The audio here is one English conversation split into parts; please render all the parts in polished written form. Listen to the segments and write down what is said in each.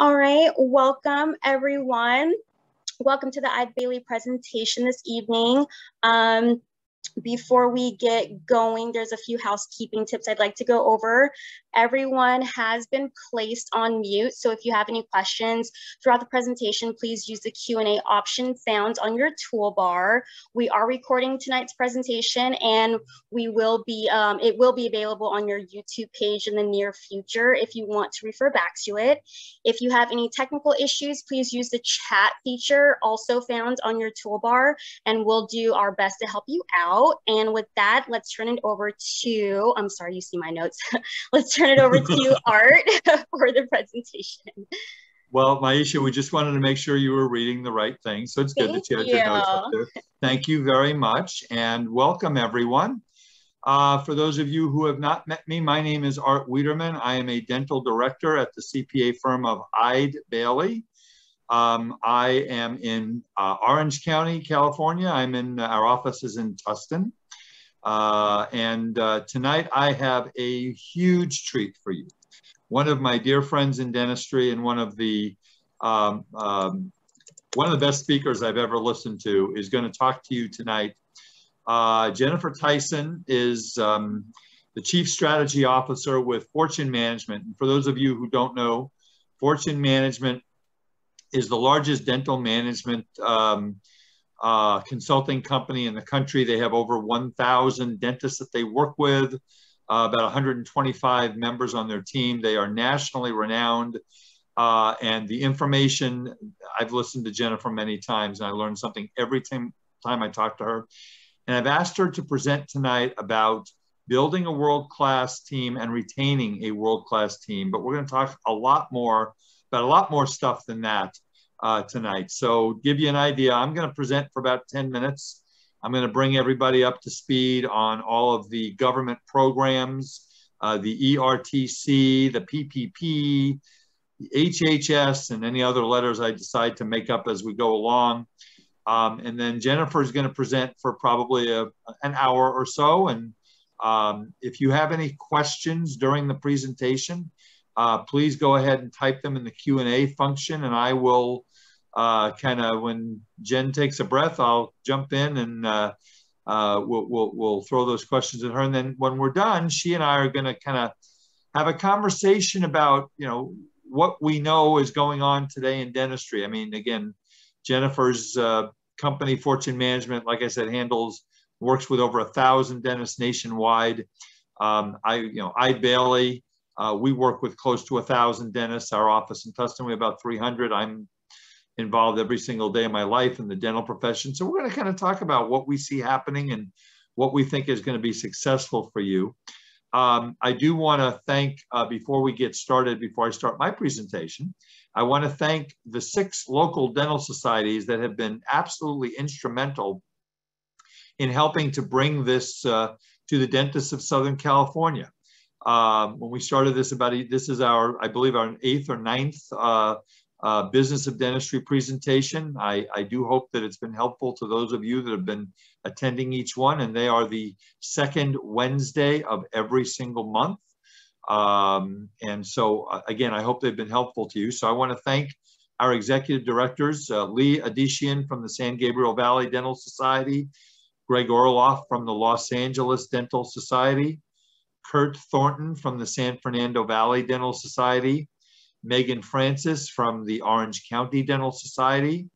All right, welcome everyone. Welcome to the Eide Bailey presentation this evening. Before we get going, there's a few housekeeping tips I'd like to go over. Everyone has been placed on mute, so if you have any questions throughout the presentation, please use the Q&A option found on your toolbar. We are recording tonight's presentation, and it will be available on your YouTube page in the near future if you want to refer back to it. If you have any technical issues, please use the chat feature also found on your toolbar, and we'll do our best to help you out. And with that, let's turn it over to, I'm sorry, you see my notes. Let's turn it over to Art for the presentation. Well, Maisha, we just wanted to make sure you were reading the right thing. So it's good that you had your notes up there. Thank you very much, and welcome everyone. For those of you who have not met me, my name is Art Wiederman. I am a dental director at the CPA firm of Eide Bailey. I am in Orange County, California. Our office is in Tustin. Tonight I have a huge treat for you. One of my dear friends in dentistry and one of the best speakers I've ever listened to is going to talk to you tonight. Jennifer Tyson is the Chief Strategy Officer with Fortune Management. And for those of you who don't know, Fortune Management is the largest dental management consulting company in the country. They have over 1,000 dentists that they work with, about 125 members on their team. They are nationally renowned. And the information, I've listened to Jennifer many times, and I learn something every time I talk to her. And I've asked her to present tonight about building a world-class team and retaining a world-class team. But we're going to talk about a lot more stuff than that tonight. So give you an idea, I'm going to present for about 10 minutes. I'm going to bring everybody up to speed on all of the government programs, the ERTC, the PPP, the HHS, and any other letters I decide to make up as we go along. And then Jennifer is going to present for probably an hour or so. And if you have any questions during the presentation, please go ahead and type them in the Q&A function, and I will when Jen takes a breath, I'll jump in and we'll throw those questions at her. And then when we're done, she and I are going to kind of have a conversation about, what we know is going on today in dentistry. I mean, again, Jennifer's company, Fortune Management, like I said, works with over 1,000 dentists nationwide. Eide Bailey, we work with close to 1,000 dentists. Our office in Tustin, we have about 300. I'm involved every single day of my life in the dental profession. So we're going to kind of talk about what we see happening and what we think is going to be successful for you. I do want to thank, before I start my presentation, I want to thank the 6 local dental societies that have been absolutely instrumental in helping to bring this to the dentists of Southern California. When we started this this is I believe our 8th or 9th Business of Dentistry presentation. I do hope that it's been helpful to those of you that have been attending each one, and they are the 2nd Wednesday of every single month. And so again, I hope they've been helpful to you. So I want to thank our executive directors, Lee Adishian from the San Gabriel Valley Dental Society, Greg Orloff from the Los Angeles Dental Society, Kurt Thornton from the San Fernando Valley Dental Society, Megan Francis from the Orange County Dental Society,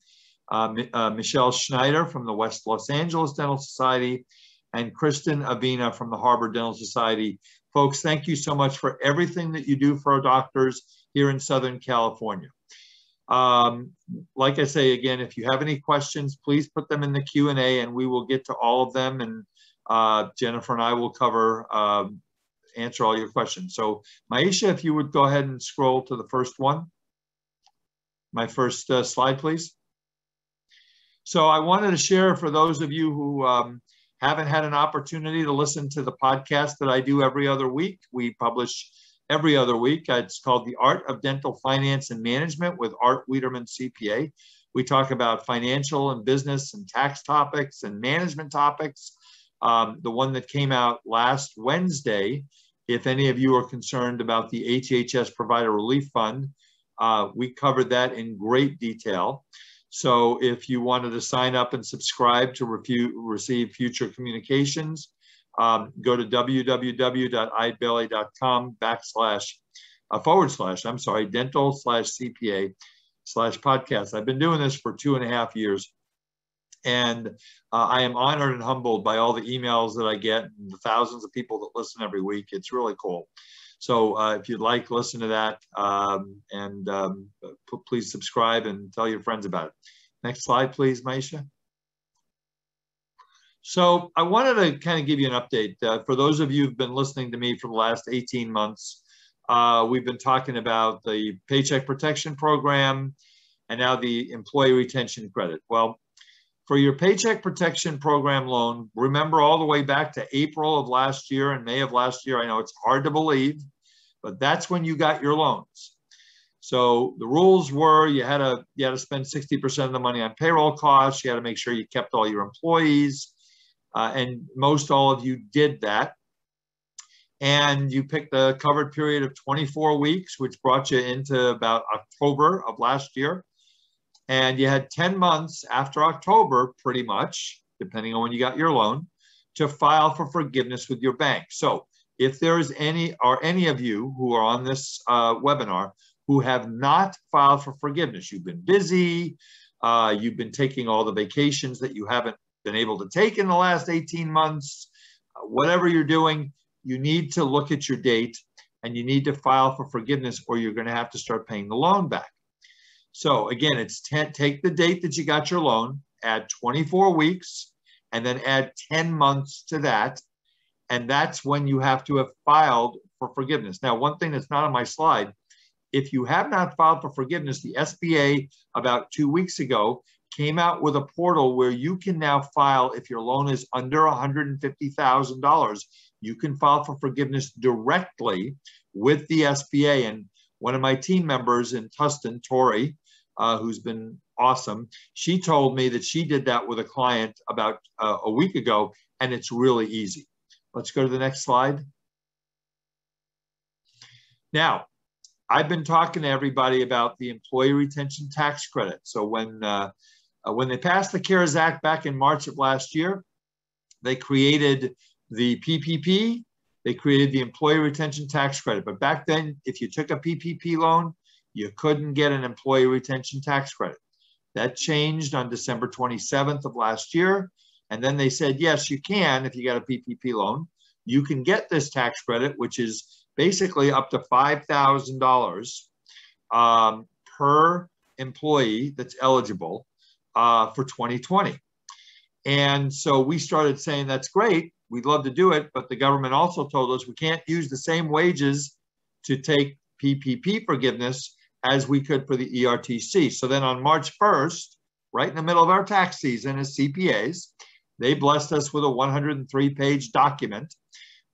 Michelle Schneider from the West Los Angeles Dental Society, and Kristen Avina from the Harbor Dental Society. Folks, thank you so much for everything that you do for our doctors here in Southern California. Like I say, again, if you have any questions, please put them in the Q&A and we will get to all of them. And Jennifer and I will answer all your questions. So Maisha, if you would go ahead and scroll to the first one. My first slide, please. So I wanted to share for those of you who haven't had an opportunity to listen to the podcast that I do every other week. We publish every other week. It's called The Art of Dental Finance and Management with Art Wiederman, CPA. We talk about financial and business and tax topics and management topics. The one that came out last Wednesday, if any of you are concerned about the HHS Provider Relief Fund, We covered that in great detail. So if you wanted to sign up and subscribe to receive future communications, go to www.eidebailey.com// dental/CPA/podcast. I've been doing this for 2.5 years. And I am honored and humbled by all the emails that I get and the thousands of people that listen every week. It's really cool. So if you'd like, listen to that, please subscribe and tell your friends about it. Next slide, please, Maisha. So I wanted to kind of give you an update. For those of you who've been listening to me for the last 18 months, we've been talking about the Paycheck Protection Program and now the Employee Retention Credit. Well, for your Paycheck Protection Program loan, remember all the way back to April of last year and May of last year. I know it's hard to believe, but that's when you got your loans. So the rules were you had to spend 60% of the money on payroll costs. You had to make sure you kept all your employees, and most all of you did that. And you picked a covered period of 24 weeks, which brought you into about October of last year. And you had 10 months after October, pretty much, depending on when you got your loan, to file for forgiveness with your bank. So if there is any of you who are on this webinar who have not filed for forgiveness, you've been busy, you've been taking all the vacations that you haven't been able to take in the last 18 months, whatever you're doing, you need to look at your date and you need to file for forgiveness or you're going to have to start paying the loan back. So again, it's take the date that you got your loan, add 24 weeks, and then add 10 months to that. And that's when you have to have filed for forgiveness. Now, one thing that's not on my slide, if you have not filed for forgiveness, the SBA about 2 weeks ago came out with a portal where you can now file, if your loan is under $150,000, you can file for forgiveness directly with the SBA. And one of my team members in Tustin, Tori, who's been awesome, she told me that she did that with a client about a week ago, and it's really easy. Let's go to the next slide. Now, I've been talking to everybody about the Employee Retention Tax Credit. So when they passed the CARES Act back in March of last year, they created the PPP, they created the Employee Retention Tax Credit. But back then, if you took a PPP loan, you couldn't get an Employee Retention Tax Credit. That changed on December 27th of last year. And then they said, yes, you can, if you got a PPP loan, you can get this tax credit, which is basically up to $5,000 per employee that's eligible for 2020. And so we started saying, that's great, we'd love to do it, but the government also told us we can't use the same wages to take PPP forgiveness as we could for the ERTC. So then on March 1st, right in the middle of our tax season as CPAs, they blessed us with a 103-page document,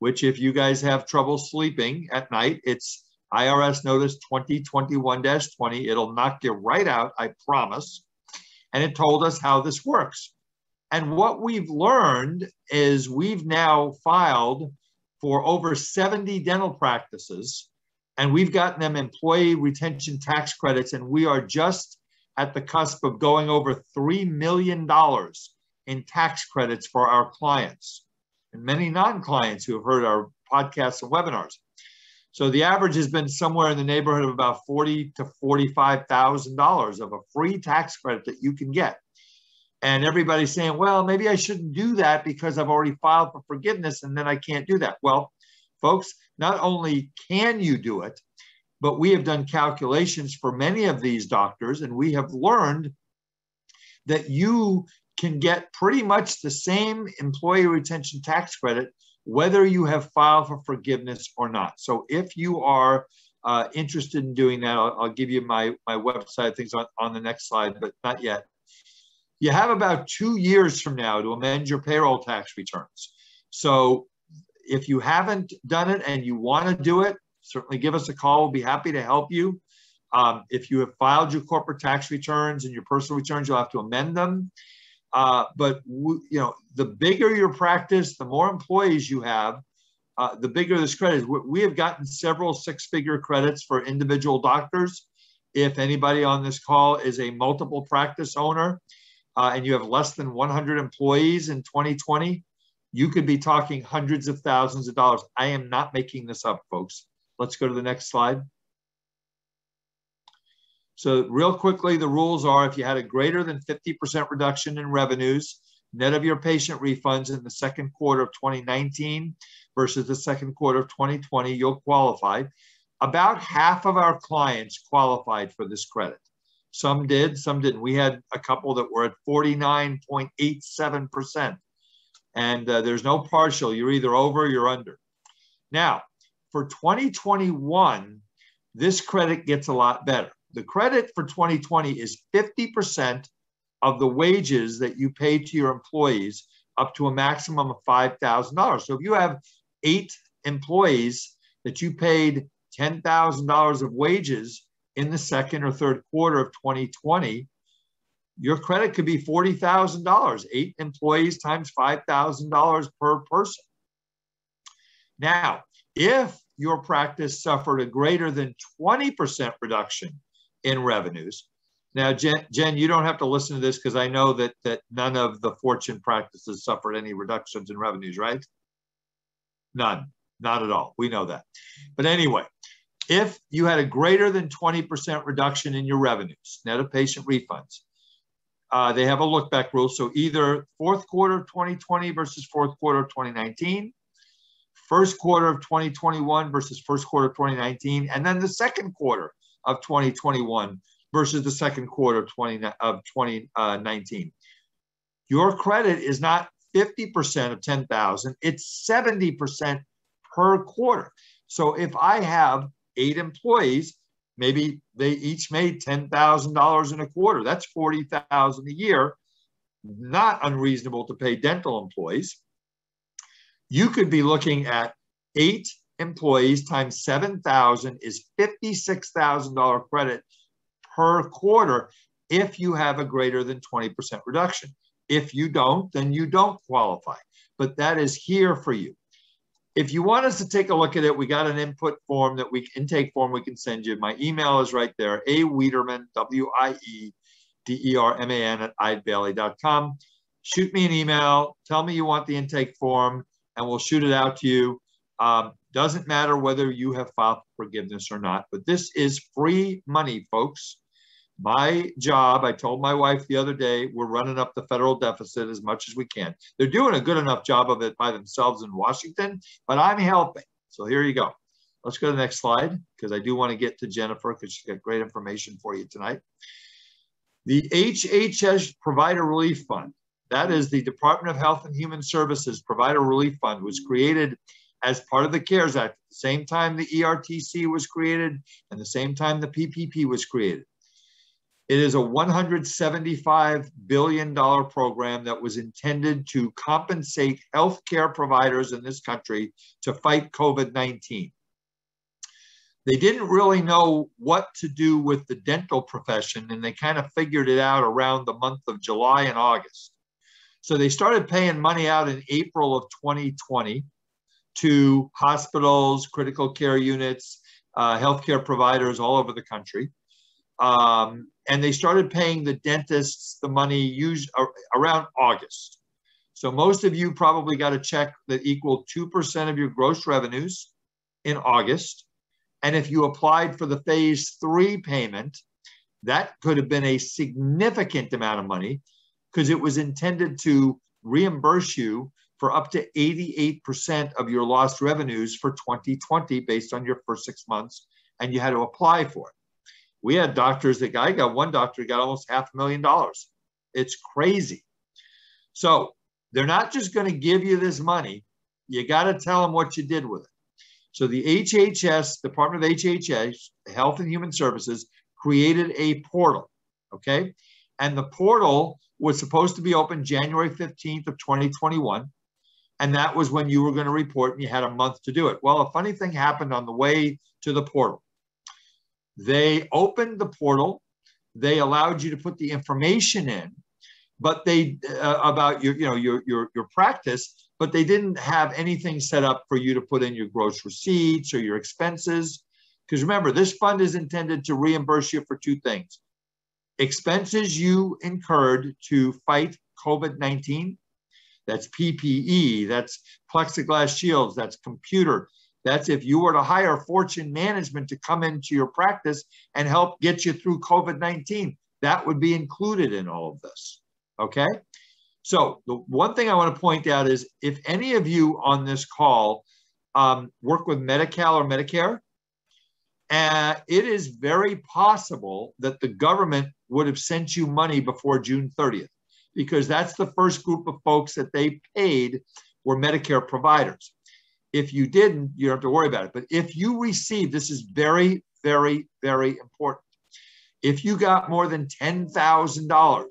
which if you guys have trouble sleeping at night, it's IRS Notice 2021-20. It'll knock you right out, I promise. And it told us how this works. And what we've learned is we've now filed for over 70 dental practices, and we've gotten them employee retention tax credits, and we are just at the cusp of going over $3 million in tax credits for our clients and many non-clients who have heard our podcasts and webinars. So the average has been somewhere in the neighborhood of about $40,000 to $45,000 of a free tax credit that you can get. And everybody's saying, well, maybe I shouldn't do that because I've already filed for forgiveness and then I can't do that. Well, folks, not only can you do it, but we have done calculations for many of these doctors, and we have learned that you can get pretty much the same employee retention tax credit whether you have filed for forgiveness or not. So if you are interested in doing that, I'll give you my website, things on the next slide, but not yet. You have about 2 years from now to amend your payroll tax returns. So if you haven't done it and you want to do it, certainly give us a call. We'll be happy to help you. If you have filed your corporate tax returns and your personal returns, you'll have to amend them. But the bigger your practice, the more employees you have, the bigger this credit is. We have gotten several six-figure credits for individual doctors, if anybody on this call is a multiple practice owner and you have less than 100 employees in 2020, you could be talking hundreds of thousands of dollars. I am not making this up, folks. Let's go to the next slide. So real quickly, the rules are if you had a greater than 50% reduction in revenues, net of your patient refunds in the second quarter of 2019 versus the second quarter of 2020, you'll qualify. About half of our clients qualified for this credit. Some did, some didn't. We had a couple that were at 49.87%. And there's no partial. You're either over or you're under. Now, for 2021, this credit gets a lot better. The credit for 2020 is 50% of the wages that you pay to your employees up to a maximum of $5,000. So if you have 8 employees that you paid $10,000 of wages in the second or third quarter of 2020, your credit could be $40,000, 8 employees times $5,000 per person. Now, if your practice suffered a greater than 20% reduction in revenues, now, Jen, you don't have to listen to this because I know that none of the Fortune practices suffered any reductions in revenues, right? None, not at all. We know that. But anyway, if you had a greater than 20% reduction in your revenues, net of patient refunds, they have a look back rule. So either fourth quarter of 2020 versus fourth quarter of 2019, first quarter of 2021 versus first quarter of 2019, and then the second quarter of 2021 versus the second quarter of 2019. Your credit is not 50% of 10,000, it's 70% per quarter. So if I have 8 employees, maybe they each made $10,000 in a quarter. That's $40,000 a year. Not unreasonable to pay dental employees. You could be looking at 8 employees times 7,000 is $56,000 credit per quarter if you have a greater than 20% reduction. If you don't, then you don't qualify. But that is here for you. If you want us to take a look at it, we got an intake form we can send you. My email is right there, awiederman, WIEDERMAN @eidebailey.com. Shoot me an email, tell me you want the intake form, and we'll shoot it out to you. Doesn't matter whether you have filed forgiveness or not, but this is free money, folks. My job, I told my wife the other day, we're running up the federal deficit as much as we can. They're doing a good enough job of it by themselves in Washington, but I'm helping. So here you go. Let's go to the next slide because I do want to get to Jennifer because she's got great information for you tonight. The HHS Provider Relief Fund, that is the Department of Health and Human Services Provider Relief Fund, was created as part of the CARES Act at the same time the ERTC was created and the same time the PPP was created. It is a $175 billion program that was intended to compensate healthcare providers in this country to fight COVID-19. They didn't really know what to do with the dental profession, and they kind of figured it out around the month of July and August. So they started paying money out in April of 2020 to hospitals, critical care units, healthcare providers all over the country. And they started paying the dentists the money used around August. So most of you probably got a check that equaled 2% of your gross revenues in August. And if you applied for the phase 3 payment, that could have been a significant amount of money because it was intended to reimburse you for up to 88% of your lost revenues for 2020 based on your first 6 months, and you had to apply for it. We had doctors that I got one doctor who got almost $500,000. It's crazy. So they're not just going to give you this money. You got to tell them what you did with it. So the HHS, Department of HHS, Health and Human Services, created a portal, okay? And the portal was supposed to be open January 15th of 2021. And that was when you were going to report and you had a month to do it. Well, a funny thing happened on the way to the portal. They opened the portal. They allowed you to put the information in, but they about your practice, but they didn't have anything set up for you to put in your gross receipts or your expenses. Because remember, this fund is intended to reimburse you for two things. Expenses you incurred to fight COVID-19, that's PPE, that's plexiglass shields, that's computer. That's if you were to hire Fortune Management to come into your practice and help get you through COVID-19, that would be included in all of this, okay? So the one thing I want to point out is if any of you on this call work with Medi-Cal or Medicare, it is very possible that the government would have sent you money before June 30th, because that's the first group of folks that they paid were Medicare providers. If you didn't, you don't have to worry about it. But if you received, this is very, very, very important. If you got more than $10,000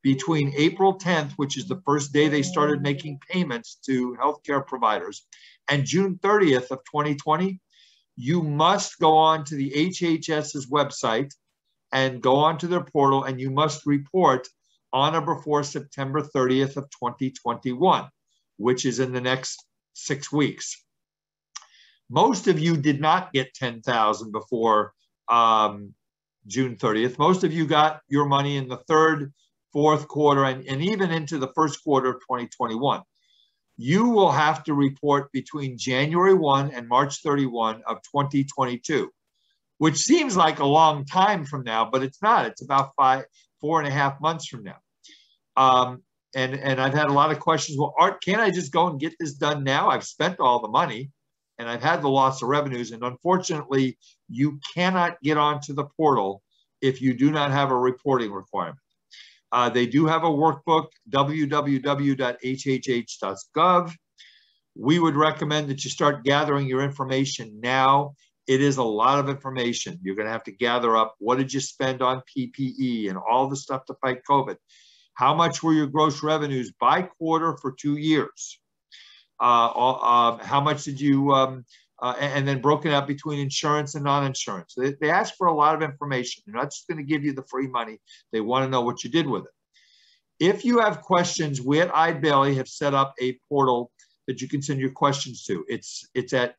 between April 10th, which is the first day they started making payments to healthcare providers, and June 30th of 2020, you must go on to the HHS's website and go onto their portal, and you must report on or before September 30th of 2021, which is in the next 6 weeks. Most of you did not get 10,000 before June 30th. Most of you got your money in the third, fourth quarter, and even into the first quarter of 2021. You will have to report between January 1 and March 31 of 2022, which seems like a long time from now, but it's not. It's about 4.5 months from now. And I've had a lot of questions. Well, Art, can't I just go and get this done now? I've spent all the money and I've had the loss of revenues. And unfortunately, you cannot get onto the portal if you do not have a reporting requirement. They do have a workbook, www.hhh.gov. We would recommend that you start gathering your information now. It is a lot of information. You're going to have to gather up what did you spend on PPE and all the stuff to fight COVID. How much were your gross revenues by quarter for 2 years? How much did you, and then broken out between insurance and non-insurance. They ask for a lot of information. They're not just going to give you the free money. They want to know what you did with it. If you have questions, we at Eide Bailly have set up a portal that you can send your questions to. It's at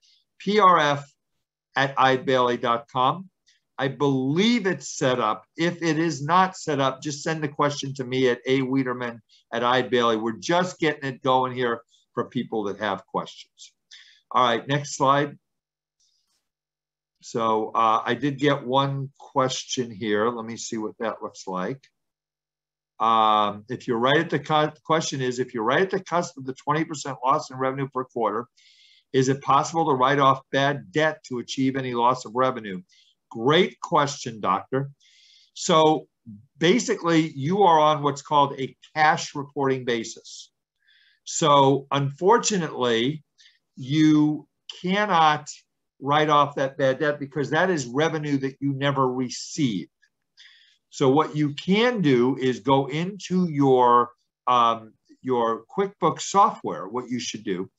prf@eidebailly.com. I believe it's set up. If it is not set up, just send the question to me at awiederman@Eide Bailly. We're just getting it going here for people that have questions. All right, next slide. So I did get one question here. Let me see what that looks like. If you're right at the question is, if you're right at the cusp of the 20% loss in revenue per quarter, is it possible to write off bad debt to achieve any loss of revenue? Great question, doctor. So basically, you are on what's called a cash reporting basis. So unfortunately, you cannot write off that bad debt because that is revenue that you never received. So what you can do is go into your QuickBooks software, what you should do,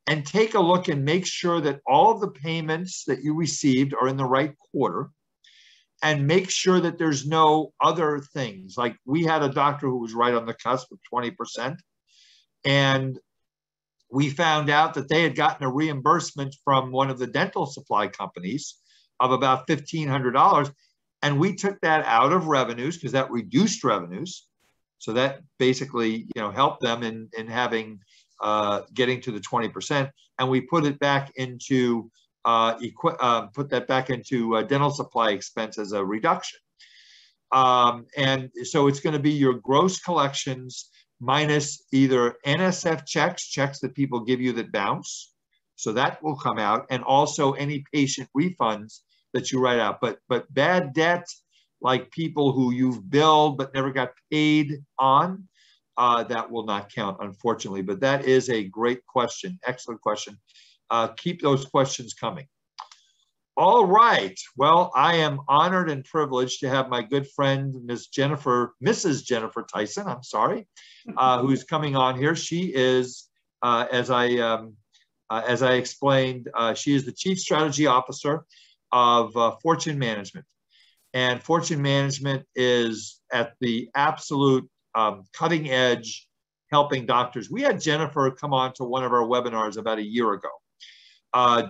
and take a look and make sure that all of the payments that you received are in the right quarter, and make sure that there's no other things. Like we had a doctor who was right on the cusp of 20%, and we found out that they had gotten a reimbursement from one of the dental supply companies of about $1,500, and we took that out of revenues because that reduced revenues. So that basically, helped them in having getting to the 20%, and we put it back into dental supply expense as a reduction. And so it's going to be your gross collections minus either NSF checks that people give you that bounce, so that will come out, and also any patient refunds that you write out. But bad debt, like people who you've billed but never got paid on, that will not count, unfortunately. But that is a great question, excellent question. Keep those questions coming. All right. Well, I am honored and privileged to have my good friend, Mrs. Jennifer Tyson, I'm sorry, who's coming on here. She is, as I explained, she is the Chief Strategy Officer of Fortune Management. And Fortune Management is at the absolute cutting edge helping doctors. We had Jennifer come on to one of our webinars about a year ago.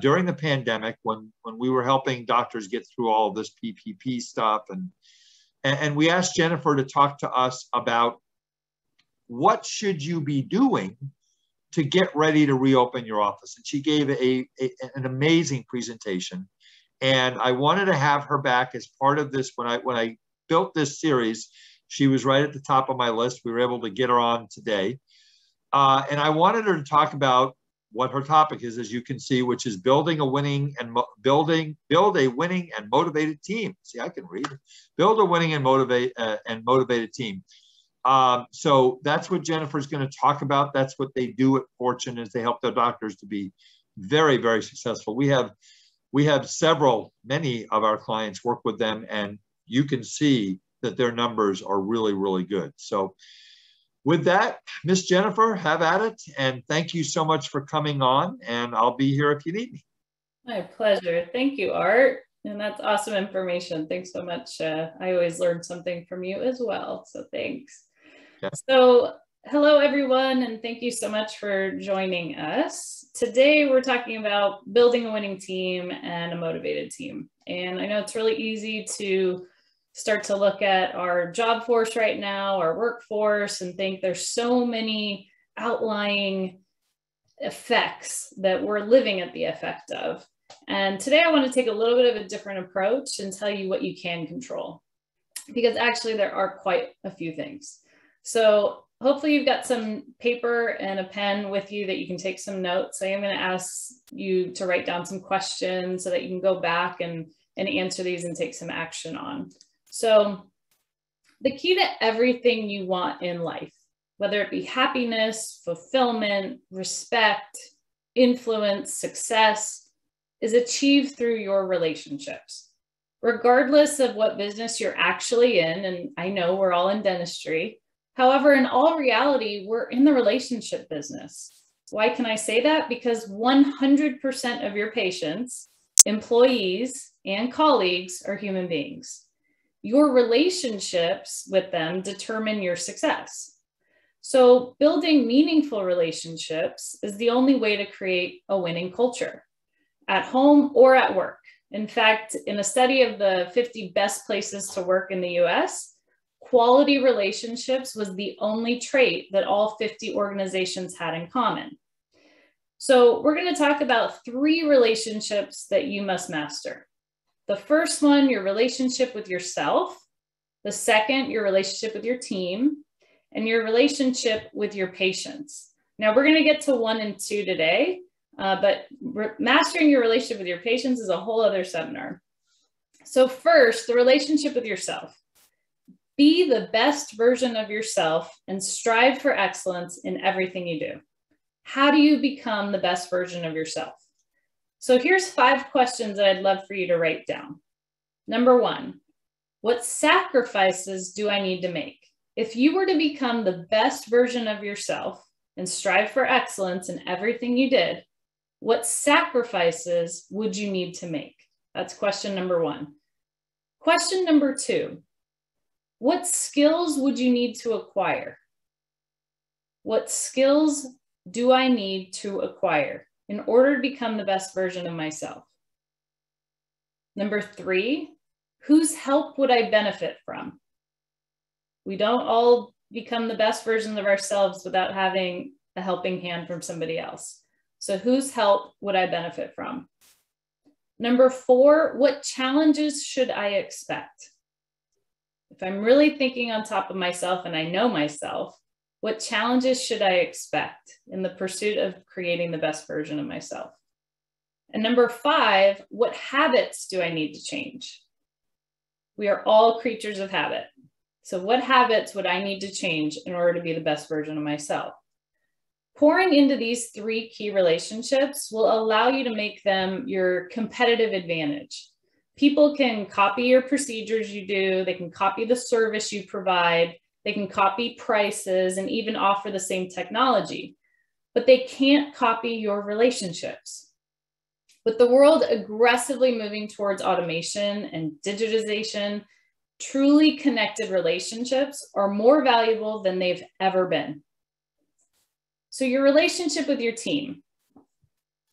during the pandemic, when we were helping doctors get through all of this PPP stuff, and we asked Jennifer to talk to us about what should you be doing to get ready to reopen your office. And she gave an amazing presentation. And I wanted to have her back as part of this. When I built this series, she was right at the top of my list. We were able to get her on today. And I wanted her to talk about what her topic is, as you can see, which is building a winning and build a winning and motivated team. See, I can read. Build a winning and motivated team. So that's what Jennifer's going to talk about. That's what they do at Fortune, is they help their doctors to be very, very successful. We have many of our clients work with them, and you can see that their numbers are really, really good. So with that, Miss Jennifer, have at it. And thank you so much for coming on, and I'll be here if you need me. My pleasure. Thank you, Art. And that's awesome information. Thanks so much. I always learn something from you as well. So thanks. Yeah. So hello, everyone. And thank you so much for joining us. Today, we're talking about building a winning team and a motivated team. And I know it's really easy to start to look at our job force right now, our workforce, and think there's so many outlying effects that we're living at the effect of. And today I want to take a little bit of a different approach and tell you what you can control, because actually there are quite a few things. So hopefully you've got some paper and a pen with you that you can take some notes. I am going to ask you to write down some questions so that you can go back and answer these and take some action on. So the key to everything you want in life, whether it be happiness, fulfillment, respect, influence, success, is achieved through your relationships. Regardless of what business you're actually in, and I know we're all in dentistry, however, in all reality, we're in the relationship business. Why can I say that? Because 100% of your patients, employees, and colleagues are human beings. Your relationships with them determine your success. So building meaningful relationships is the only way to create a winning culture, at home or at work. In fact, in a study of the 50 best places to work in the US, quality relationships was the only trait that all 50 organizations had in common. So we're going to talk about 3 relationships that you must master. The first one, your relationship with yourself. The second, your relationship with your team, and your relationship with your patients. Now we're going to get to 1 and 2 today, but mastering your relationship with your patients is a whole other seminar. So first, the relationship with yourself. Be the best version of yourself and strive for excellence in everything you do. How do you become the best version of yourself? So here's 5 questions that I'd love for you to write down. Number 1, what sacrifices do I need to make? If you were to become the best version of yourself and strive for excellence in everything you did, what sacrifices would you need to make? That's question number 1. Question number 2, what skills would you need to acquire? What skills do I need to acquire in order to become the best version of myself? Number 3, whose help would I benefit from? We don't all become the best versions of ourselves without having a helping hand from somebody else. So whose help would I benefit from? Number 4, what challenges should I expect? If I'm really thinking on top of myself and I know myself, what challenges should I expect in the pursuit of creating the best version of myself? And number 5, what habits do I need to change? We are all creatures of habit. So what habits would I need to change in order to be the best version of myself? Pouring into these 3 key relationships will allow you to make them your competitive advantage. People can copy your procedures you do, they can copy the service you provide, they can copy prices and even offer the same technology, but they can't copy your relationships. With the world aggressively moving towards automation and digitization, truly connected relationships are more valuable than they've ever been. So your relationship with your team.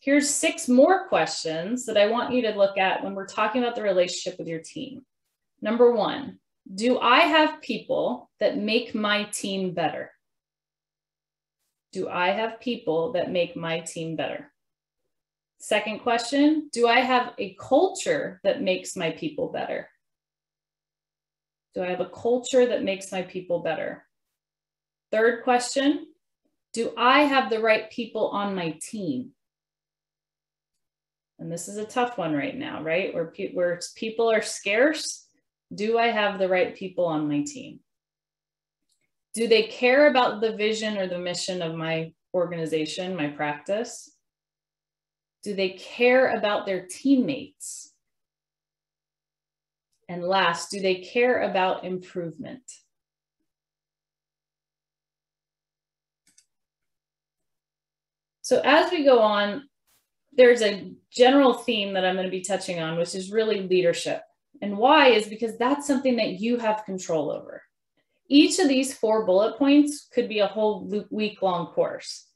Here's 6 more questions that I want you to look at when we're talking about the relationship with your team. Number 1, do I have people that make my team better? Do I have people that make my team better? Second question, do I have a culture that makes my people better? Do I have a culture that makes my people better? Third question, do I have the right people on my team? And this is a tough one right now, right? Where people are scarce. Do I have the right people on my team? Do they care about the vision or the mission of my organization, my practice? Do they care about their teammates? And last, do they care about improvement? So as we go on, there's a general theme that I'm going to be touching on, which is really leadership. And why is because that's something that you have control over. Each of these 4 bullet points could be a whole week-long course.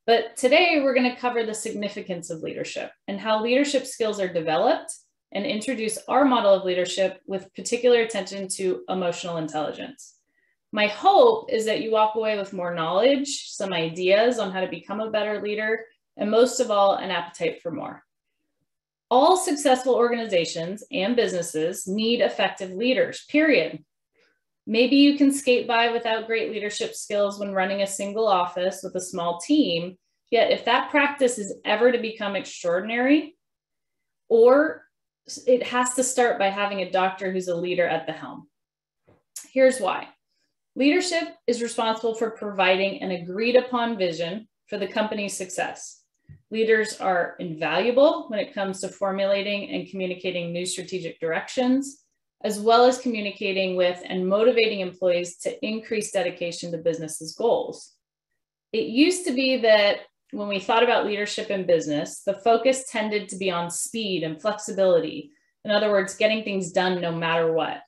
But today we're going to cover the significance of leadership and how leadership skills are developed and introduce our model of leadership with particular attention to emotional intelligence. My hope is that you walk away with more knowledge, some ideas on how to become a better leader, and most of all, an appetite for more. All successful organizations and businesses need effective leaders, period. Maybe you can skate by without great leadership skills when running a single office with a small team, yet if that practice is ever to become extraordinary, or it has to start by having a doctor who's a leader at the helm. Here's why. Leadership is responsible for providing an agreed upon vision for the company's success. Leaders are invaluable when it comes to formulating and communicating new strategic directions, as well as communicating with and motivating employees to increase dedication to business's goals. It used to be that when we thought about leadership in business, the focus tended to be on speed and flexibility. In other words, getting things done no matter what.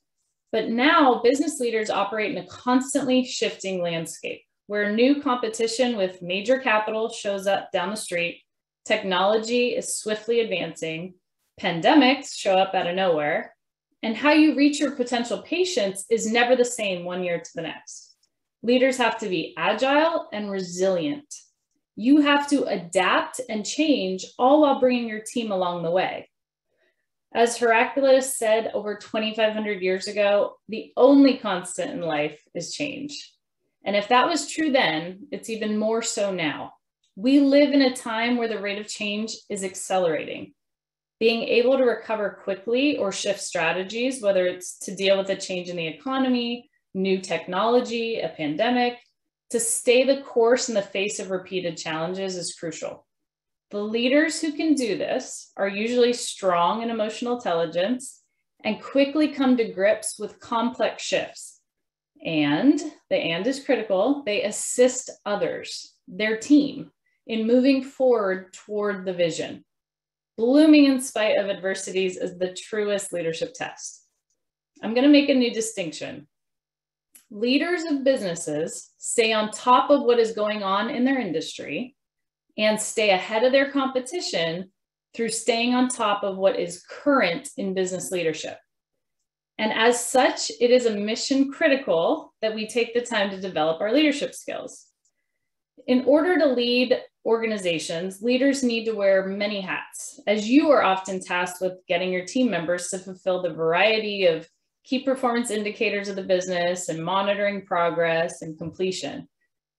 But now business leaders operate in a constantly shifting landscape where new competition with major capital shows up down the street, technology is swiftly advancing, pandemics show up out of nowhere, and how you reach your potential patients is never the same one year to the next. Leaders have to be agile and resilient. You have to adapt and change, all while bringing your team along the way. As Heraclitus said over 2,500 years ago, the only constant in life is change. And if that was true then, it's even more so now. We live in a time where the rate of change is accelerating. Being able to recover quickly or shift strategies, whether it's to deal with a change in the economy, new technology, a pandemic, to stay the course in the face of repeated challenges is crucial. The leaders who can do this are usually strong in emotional intelligence and quickly come to grips with complex shifts. And the and is critical, they assist others, their team, in moving forward toward the vision. Blooming in spite of adversities is the truest leadership test. I'm going to make a new distinction. Leaders of businesses stay on top of what is going on in their industry and stay ahead of their competition through staying on top of what is current in business leadership. And as such, it is a mission critical that we take the time to develop our leadership skills. In order to lead organizations, leaders need to wear many hats, as you are often tasked with getting your team members to fulfill the variety of key performance indicators of the business and monitoring progress and completion.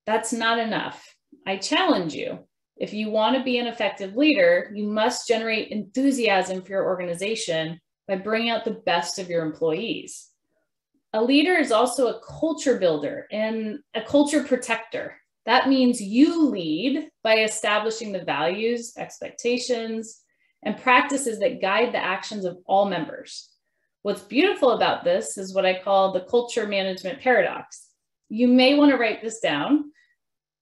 That's not enough. I challenge you. If you want to be an effective leader, you must generate enthusiasm for your organization by bringing out the best of your employees. A leader is also a culture builder and a culture protector. That means you lead by establishing the values, expectations, and practices that guide the actions of all members. What's beautiful about this is what I call the culture management paradox. You may want to write this down.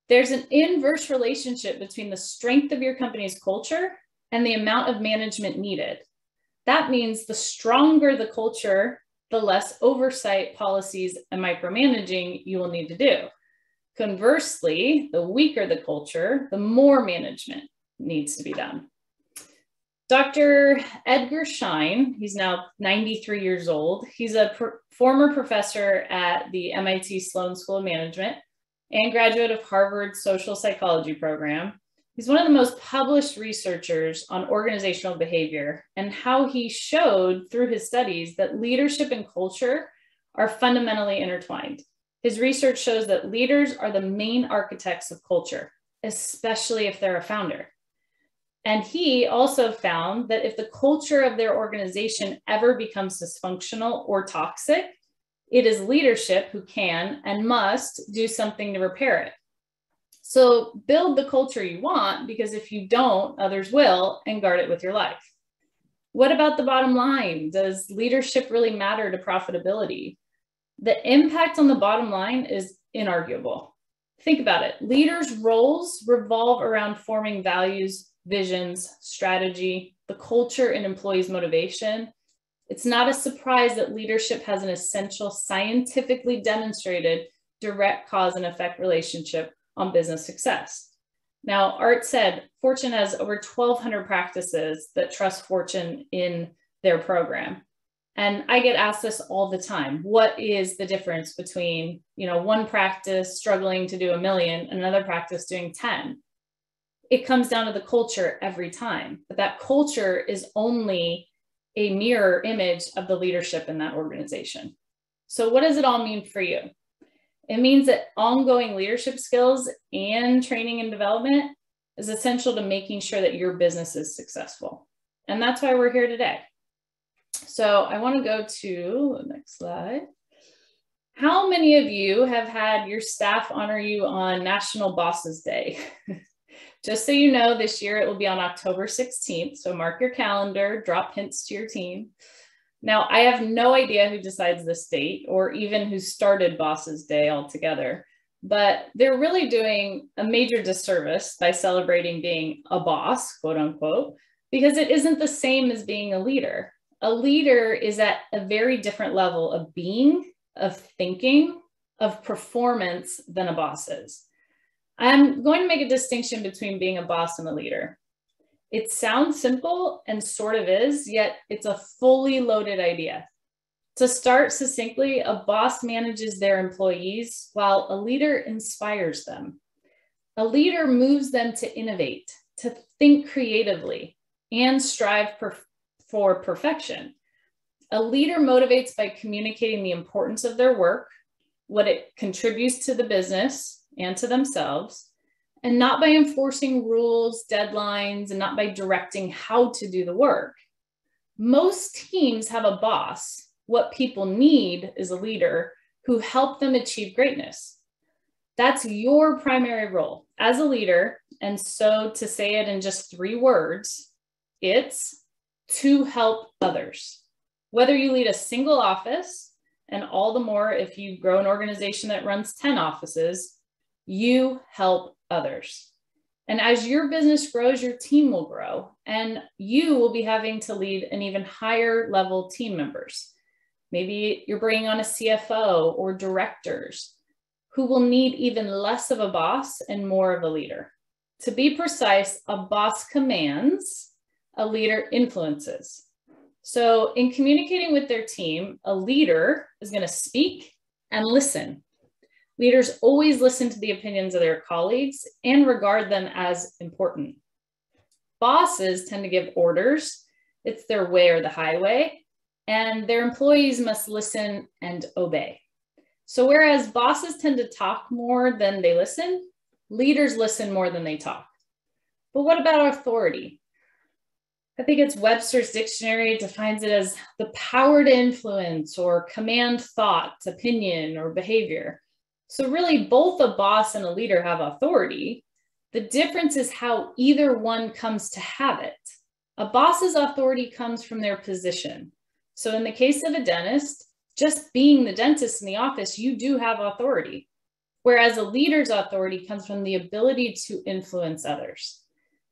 There's an inverse relationship between the strength of your company's culture and the amount of management needed. That means the stronger the culture, the less oversight, policies, and micromanaging you will need to do. Conversely, the weaker the culture, the more management needs to be done. Dr. Edgar Schein, he's now 93 years old. He's a former professor at the MIT Sloan School of Management and graduate of Harvard's social psychology program. He's one of the most published researchers on organizational behavior and how he showed through his studies that leadership and culture are fundamentally intertwined. His research shows that leaders are the main architects of culture, especially if they're a founder. And he also found that if the culture of their organization ever becomes dysfunctional or toxic, it is leadership who can and must do something to repair it. So build the culture you want, because if you don't, others will, and guard it with your life. What about the bottom line? Does leadership really matter to profitability? The impact on the bottom line is inarguable. Think about it. Leaders' roles revolve around forming values, visions, strategy, the culture, and employees' motivation. It's not a surprise that leadership has an essential, scientifically demonstrated direct cause and effect relationship on business success. Now, Art said Fortune has over 1,200 practices that trust Fortune in their program. And I get asked this all the time. What is the difference between, one practice struggling to do 1 million and another practice doing 10? It comes down to the culture every time, but that culture is only a mirror image of the leadership in that organization. So what does it all mean for you? It means that ongoing leadership skills and training and development is essential to making sure that your business is successful. And that's why we're here today. So I want to go to the next slide. How many of you have had your staff honor you on National Bosses Day? Just so you know, this year it will be on October 16th. So mark your calendar, drop hints to your team. Now, I have no idea who decides this date or even who started Bosses Day altogether, but they're really doing a major disservice by celebrating being a boss, quote unquote, because it isn't the same as being a leader. A leader is at a very different level of being, of thinking, of performance than a boss is. I'm going to make a distinction between being a boss and a leader. It sounds simple and sort of is, yet it's a fully loaded idea. To start succinctly, a boss manages their employees while a leader inspires them. A leader moves them to innovate, to think creatively, and strive for perfection. A leader motivates by communicating the importance of their work, what it contributes to the business and to themselves, and not by enforcing rules, deadlines, and not by directing how to do the work. Most teams have a boss. What people need is a leader who help them achieve greatness. That's your primary role as a leader. And so to say it in just 3 words, it's to help others. Whether you lead a single office, and all the more if you grow an organization that runs 10 offices, you help others. And as your business grows, your team will grow, and you will be having to lead an even higher level team members. Maybe you're bringing on a CFO or directors who will need even less of a boss and more of a leader. To be precise, a boss commands, a leader influences. So in communicating with their team, a leader is going to speak and listen. Leaders always listen to the opinions of their colleagues and regard them as important. Bosses tend to give orders. It's their way or the highway, and their employees must listen and obey. So whereas bosses tend to talk more than they listen, leaders listen more than they talk. But what about authority? I think it's Webster's dictionary defines it as the power to influence or command thought, opinion, or behavior. So really both a boss and a leader have authority. The difference is how either one comes to have it. A boss's authority comes from their position. So in the case of a dentist, just being the dentist in the office, you do have authority. Whereas a leader's authority comes from the ability to influence others.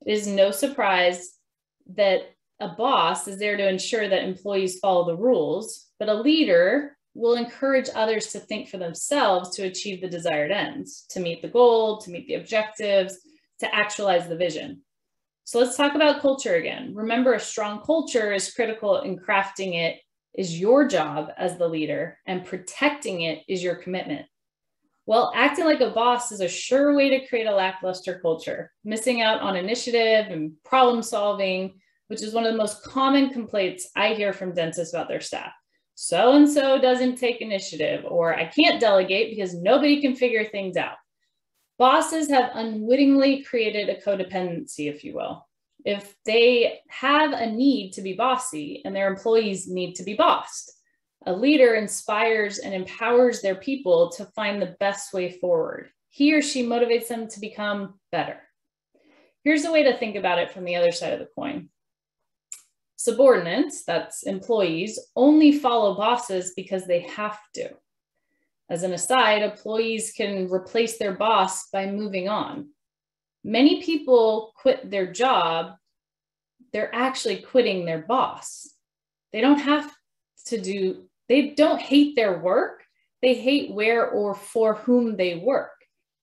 It is no surprise that a boss is there to ensure that employees follow the rules, but a leader will encourage others to think for themselves to achieve the desired ends, to meet the goal, to meet the objectives, to actualize the vision. So let's talk about culture again. Remember, a strong culture is critical, and crafting it is your job as the leader, and protecting it is your commitment. Well, acting like a boss is a sure way to create a lackluster culture, missing out on initiative and problem solving, which is one of the most common complaints I hear from dentists about their staff. So-and-so doesn't take initiative, or I can't delegate because nobody can figure things out. Bosses have unwittingly created a codependency, if you will. If they have a need to be bossy and their employees need to be bossed, a leader inspires and empowers their people to find the best way forward. He or she motivates them to become better. Here's a way to think about it from the other side of the coin. Subordinates, that's employees, only follow bosses because they have to. As an aside, employees can replace their boss by moving on. Many people quit their job, they're actually quitting their boss. They don't hate their work, they hate where or for whom they work.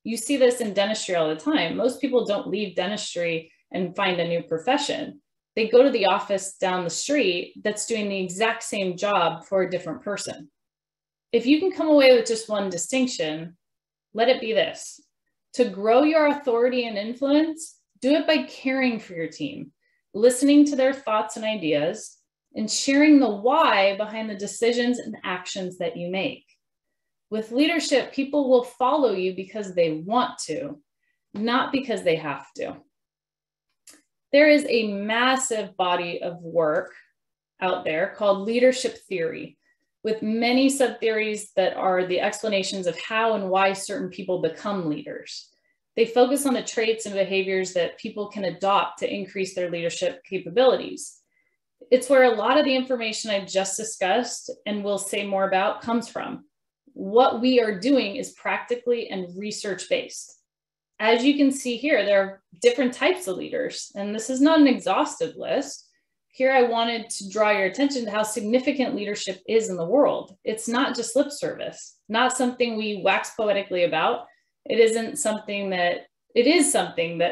You see this in dentistry all the time. Most people don't leave dentistry and find a new profession. They go to the office down the street that's doing the exact same job for a different person. If you can come away with just one distinction, let it be this. To grow your authority and influence, do it by caring for your team, listening to their thoughts and ideas, and sharing the why behind the decisions and actions that you make. With leadership, people will follow you because they want to, not because they have to. There is a massive body of work out there called leadership theory, with many sub-theories that are the explanations of how and why certain people become leaders. They focus on the traits and behaviors that people can adopt to increase their leadership capabilities. It's where a lot of the information I just discussed and will say more about comes from. What we are doing is practically and research-based. As you can see here, there are different types of leaders, and this is not an exhaustive list. Here I wanted to draw your attention to how significant leadership is in the world. It's not just lip service, not something we wax poetically about. It is something that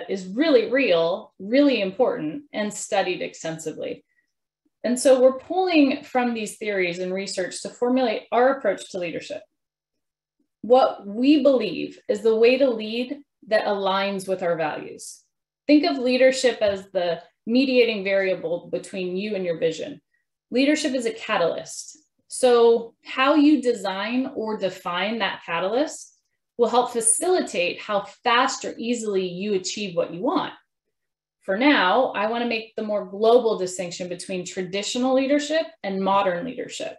is really real, really important, and studied extensively. And so we're pulling from these theories and research to formulate our approach to leadership. What we believe is the way to lead that aligns with our values. Think of leadership as the mediating variable between you and your vision. Leadership is a catalyst. So how you design or define that catalyst will help facilitate how fast or easily you achieve what you want. For now, I want to make the more global distinction between traditional leadership and modern leadership.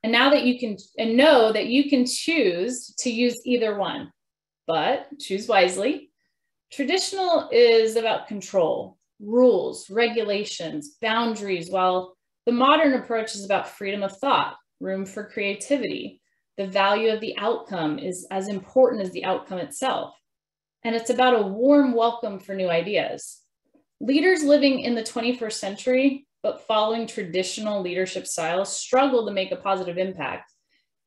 And now that you can, and know that you can choose to use either one, but choose wisely. Traditional is about control, rules, regulations, boundaries, while the modern approach is about freedom of thought, room for creativity. The value of the outcome is as important as the outcome itself. And it's about a warm welcome for new ideas. Leaders living in the 21st century, but following traditional leadership styles, struggle to make a positive impact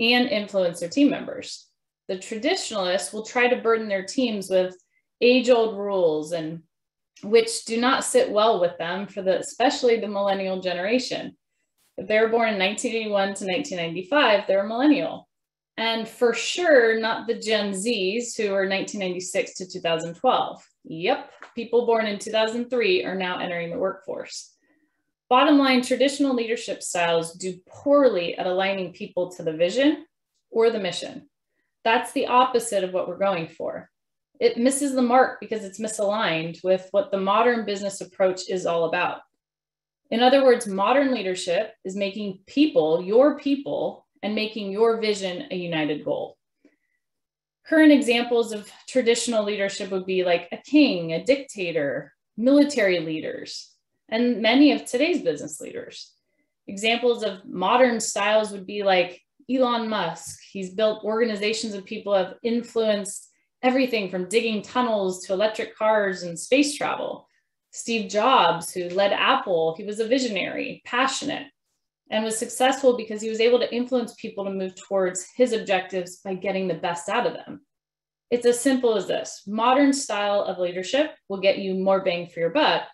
and influence their team members. The traditionalists will try to burden their teams with age-old rules, and which do not sit well with them especially the millennial generation. If they were born in 1981 to 1995, they're a millennial. And for sure, not the Gen Zs who are 1996 to 2012. Yep, people born in 2003 are now entering the workforce. Bottom line, traditional leadership styles do poorly at aligning people to the vision or the mission. That's the opposite of what we're going for. It misses the mark because it's misaligned with what the modern business approach is all about. In other words, modern leadership is making people, your people, and making your vision a united goal. Current examples of traditional leadership would be like a king, a dictator, military leaders, and many of today's business leaders. Examples of modern styles would be like Elon Musk. He's built organizations of people who have influenced everything from digging tunnels to electric cars and space travel. Steve Jobs, who led Apple, he was a visionary, passionate, and was successful because he was able to influence people to move towards his objectives by getting the best out of them. It's as simple as this. Modern style of leadership will get you more bang for your buck,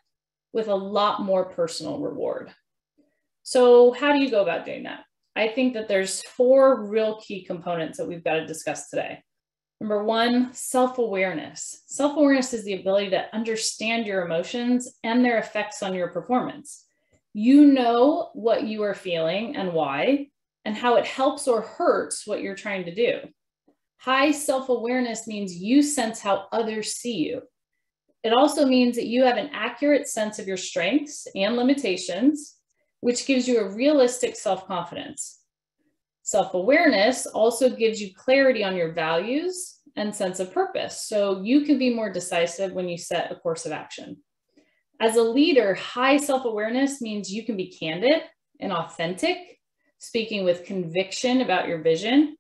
with a lot more personal reward. So how do you go about doing that? I think that there's 4 real key components that we've got to discuss today. Number 1, self-awareness. Self-awareness is the ability to understand your emotions and their effects on your performance. You know what you are feeling and why, and how it helps or hurts what you're trying to do. High self-awareness means you sense how others see you. It also means that you have an accurate sense of your strengths and limitations, which gives you a realistic self-confidence. Self-awareness also gives you clarity on your values and sense of purpose, so you can be more decisive when you set a course of action. As a leader, high self-awareness means you can be candid and authentic, speaking with conviction about your vision.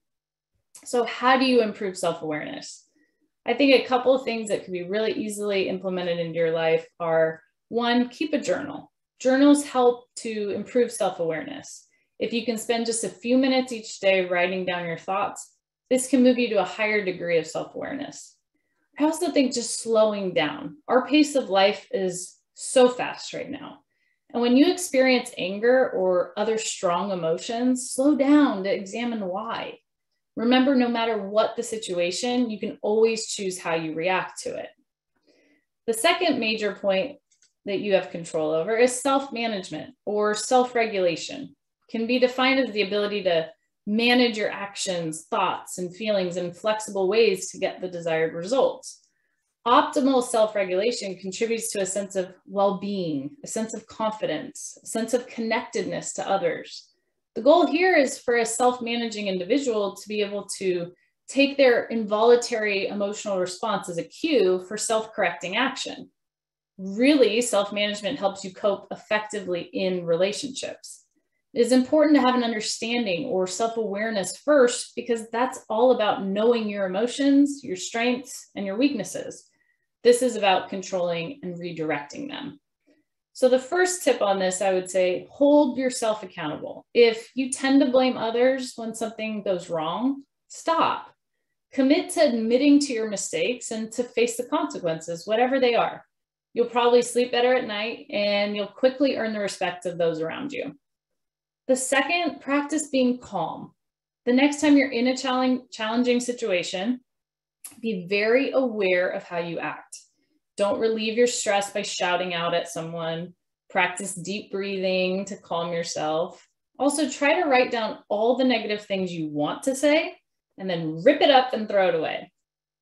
So how do you improve self-awareness? I think a couple of things that can be really easily implemented into your life are, 1, keep a journal. Journals help to improve self-awareness. If you can spend just a few minutes each day writing down your thoughts, this can move you to a higher degree of self-awareness. I also think just slowing down. Our pace of life is so fast right now. And when you experience anger or other strong emotions, slow down to examine why. Remember, no matter what the situation, you can always choose how you react to it. The second major point that you have control over is self-management or self-regulation. Can be defined as the ability to manage your actions, thoughts, and feelings in flexible ways to get the desired results. Optimal self-regulation contributes to a sense of well-being, a sense of confidence, a sense of connectedness to others. The goal here is for a self-managing individual to be able to take their involuntary emotional response as a cue for self-correcting action. Really, self-management helps you cope effectively in relationships. It is important to have an understanding or self-awareness first, because that's all about knowing your emotions, your strengths, and your weaknesses. This is about controlling and redirecting them. So the first tip on this, I would say, hold yourself accountable. If you tend to blame others when something goes wrong, stop. Commit to admitting to your mistakes and to face the consequences, whatever they are. You'll probably sleep better at night, and you'll quickly earn the respect of those around you. The second, practice being calm. The next time you're in a challenging situation, be very aware of how you act. Don't relieve your stress by shouting out at someone. Practice deep breathing to calm yourself. Also, try to write down all the negative things you want to say and then rip it up and throw it away.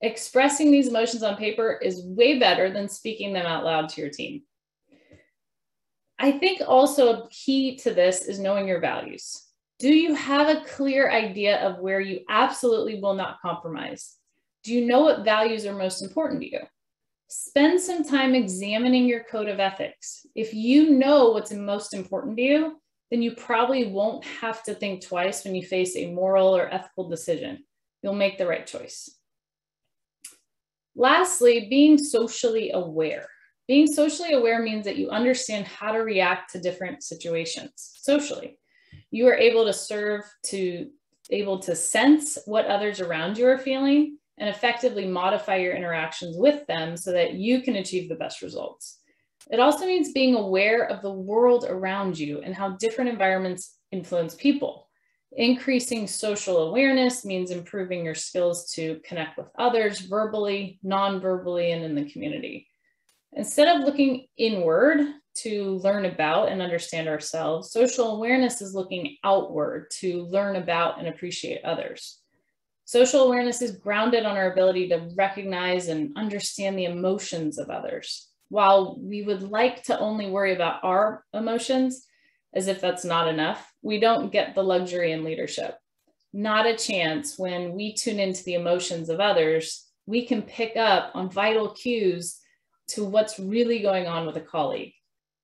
Expressing these emotions on paper is way better than speaking them out loud to your team. I think also a key to this is knowing your values. Do you have a clear idea of where you absolutely will not compromise? Do you know what values are most important to you? Spend some time examining your code of ethics. If you know what's most important to you, then you probably won't have to think twice when you face a moral or ethical decision. You'll make the right choice. Lastly, being socially aware. Being socially aware means that you understand how to react to different situations socially. You are able to sense what others around you are feeling and effectively modify your interactions with them so that you can achieve the best results. It also means being aware of the world around you and how different environments influence people. Increasing social awareness means improving your skills to connect with others verbally, non-verbally, and in the community. Instead of looking inward to learn about and understand ourselves, social awareness is looking outward to learn about and appreciate others. Social awareness is grounded on our ability to recognize and understand the emotions of others. While we would like to only worry about our emotions, as if that's not enough, we don't get the luxury in leadership. Not a chance. When we tune into the emotions of others, we can pick up on vital cues to what's really going on with a colleague.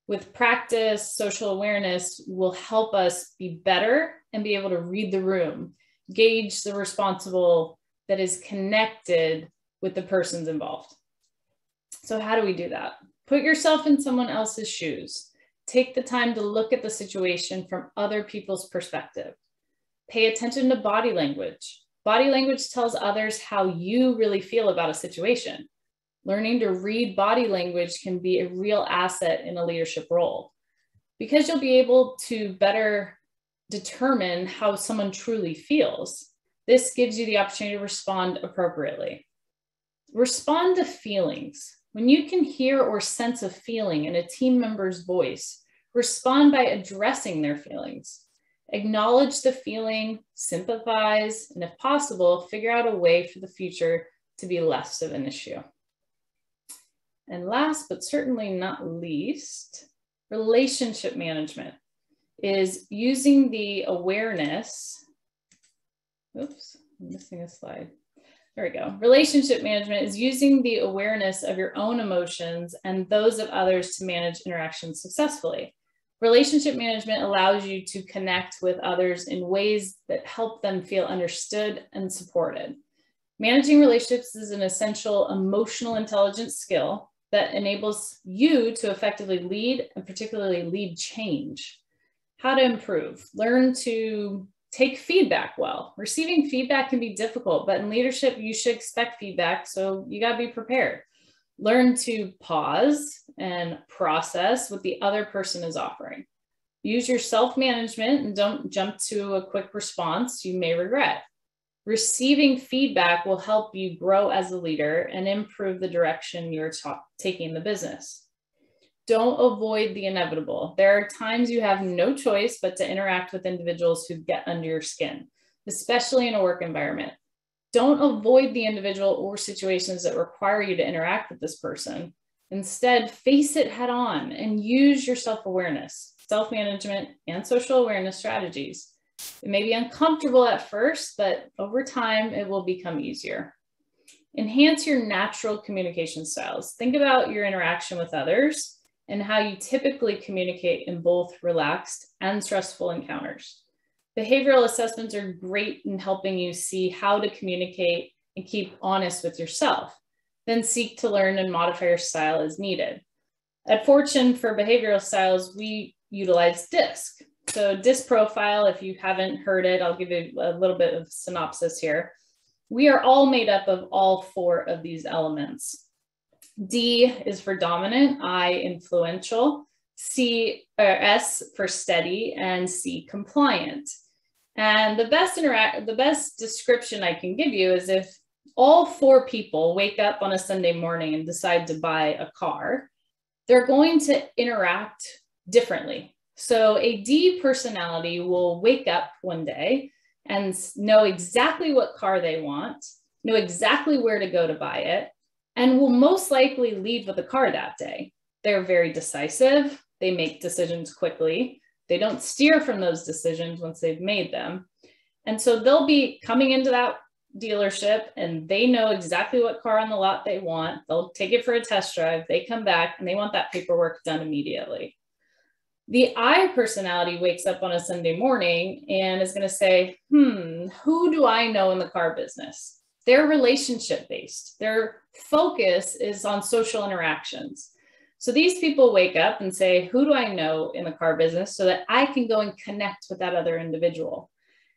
With practice, social awareness will help us be better and be able to read the room, gauge the responsible that is connected with the persons involved. So how do we do that? Put yourself in someone else's shoes. Take the time to look at the situation from other people's perspective. Pay attention to body language. Body language tells others how you really feel about a situation. Learning to read body language can be a real asset in a leadership role, because you'll be able to better determine how someone truly feels. This gives you the opportunity to respond appropriately. Respond to feelings. When you can hear or sense a feeling in a team member's voice, respond by addressing their feelings. Acknowledge the feeling, sympathize, and if possible, figure out a way for the future to be less of an issue. And last, but certainly not least, relationship management is using the awareness. Oops, I'm missing a slide. There we go. Relationship management is using the awareness of your own emotions and those of others to manage interactions successfully. Relationship management allows you to connect with others in ways that help them feel understood and supported. Managing relationships is an essential emotional intelligence skill that enables you to effectively lead, and particularly lead change. How to improve. Learn to take feedback well. Receiving feedback can be difficult, but in leadership, you should expect feedback, so you got to be prepared. Learn to pause and process what the other person is offering. Use your self-management and don't jump to a quick response you may regret. Receiving feedback will help you grow as a leader and improve the direction you're taking the business. Don't avoid the inevitable. There are times you have no choice but to interact with individuals who get under your skin, especially in a work environment. Don't avoid the individual or situations that require you to interact with this person. Instead, face it head on and use your self-awareness, self-management, and social awareness strategies. It may be uncomfortable at first, but over time, it will become easier. Enhance your natural communication styles. Think about your interaction with others and how you typically communicate in both relaxed and stressful encounters. Behavioral assessments are great in helping you see how to communicate and keep honest with yourself. Then seek to learn and modify your style as needed. At Fortune, for behavioral styles, we utilize DISC. So DISC profile, if you haven't heard it, I'll give you a little bit of synopsis here. We are all made up of all four of these elements. D is for dominant, I influential, S for steady, and C compliant. And the best description I can give you is if all four people wake up on a Sunday morning and decide to buy a car, they're going to interact differently. So a D personality will wake up one day and know exactly what car they want, know exactly where to go to buy it, and will most likely leave with a car that day. They're very decisive. They make decisions quickly. They don't steer from those decisions once they've made them. And so they'll be coming into that dealership and they know exactly what car on the lot they want. They'll take it for a test drive. They come back and they want that paperwork done immediately. The I personality wakes up on a Sunday morning and is going to say, who do I know in the car business? They're relationship-based. Their focus is on social interactions. So these people wake up and say, who do I know in the car business so that I can go and connect with that other individual?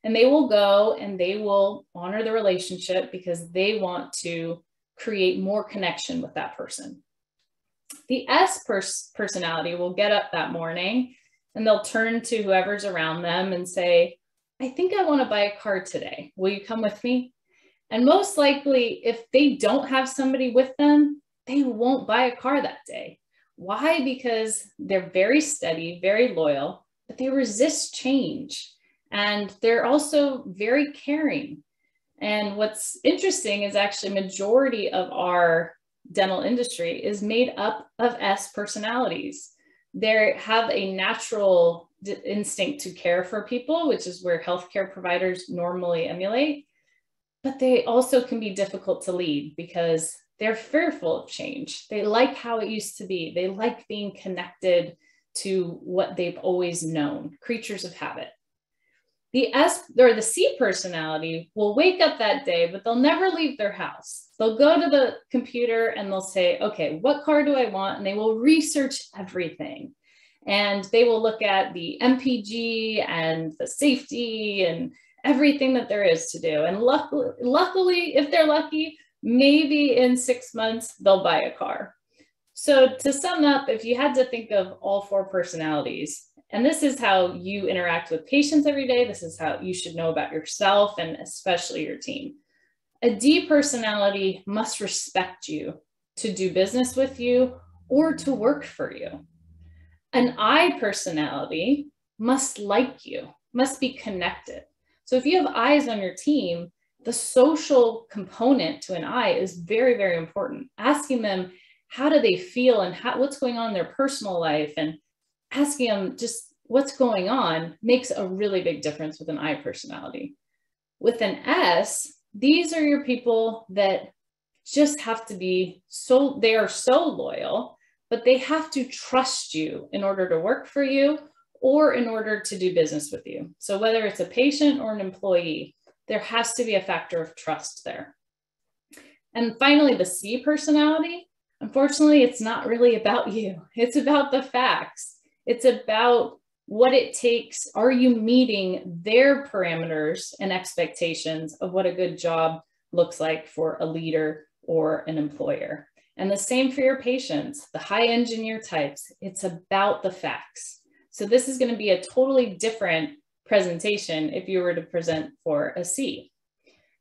And they will go and they will honor the relationship because they want to create more connection with that person. The S personality will get up that morning and they'll turn to whoever's around them and say, I think I want to buy a car today. Will you come with me? And most likely, if they don't have somebody with them, they won't buy a car that day. Why? Because they're very steady, very loyal, but they resist change. And they're also very caring. And what's interesting is actually majority of our dental industry is made up of S personalities. They have a natural instinct to care for people, which is where healthcare providers normally emulate. But they also can be difficult to lead because they're fearful of change. They like how it used to be. They like being connected to what they've always known, creatures of habit. The S or the C personality will wake up that day, but they'll never leave their house. They'll go to the computer and they'll say, okay, what car do I want? And they will research everything. And they will look at the MPG and the safety and everything that there is to do. And luckily, if they're lucky, maybe in 6 months, they'll buy a car. So to sum up, if you had to think of all 4 personalities, and this is how you interact with patients every day, this is how you should know about yourself and especially your team. A D personality must respect you to do business with you or to work for you. An I personality must like you, must be connected. So if you have I's on your team, the social component to an I is very, very important. Asking them, how do they feel and what's going on in their personal life, and asking them just what's going on makes a really big difference with an I personality. With an S, these are your people that just have to be they are so loyal, but they have to trust you in order to work for you or in order to do business with you. So whether it's a patient or an employee, there has to be a factor of trust there. And finally, the C personality, unfortunately, it's not really about you. It's about the facts. It's about what it takes. Are you meeting their parameters and expectations of what a good job looks like for a leader or an employer? And the same for your patients, the high engineer types. It's about the facts. So this is going to be a totally different presentation if you were to present for a C.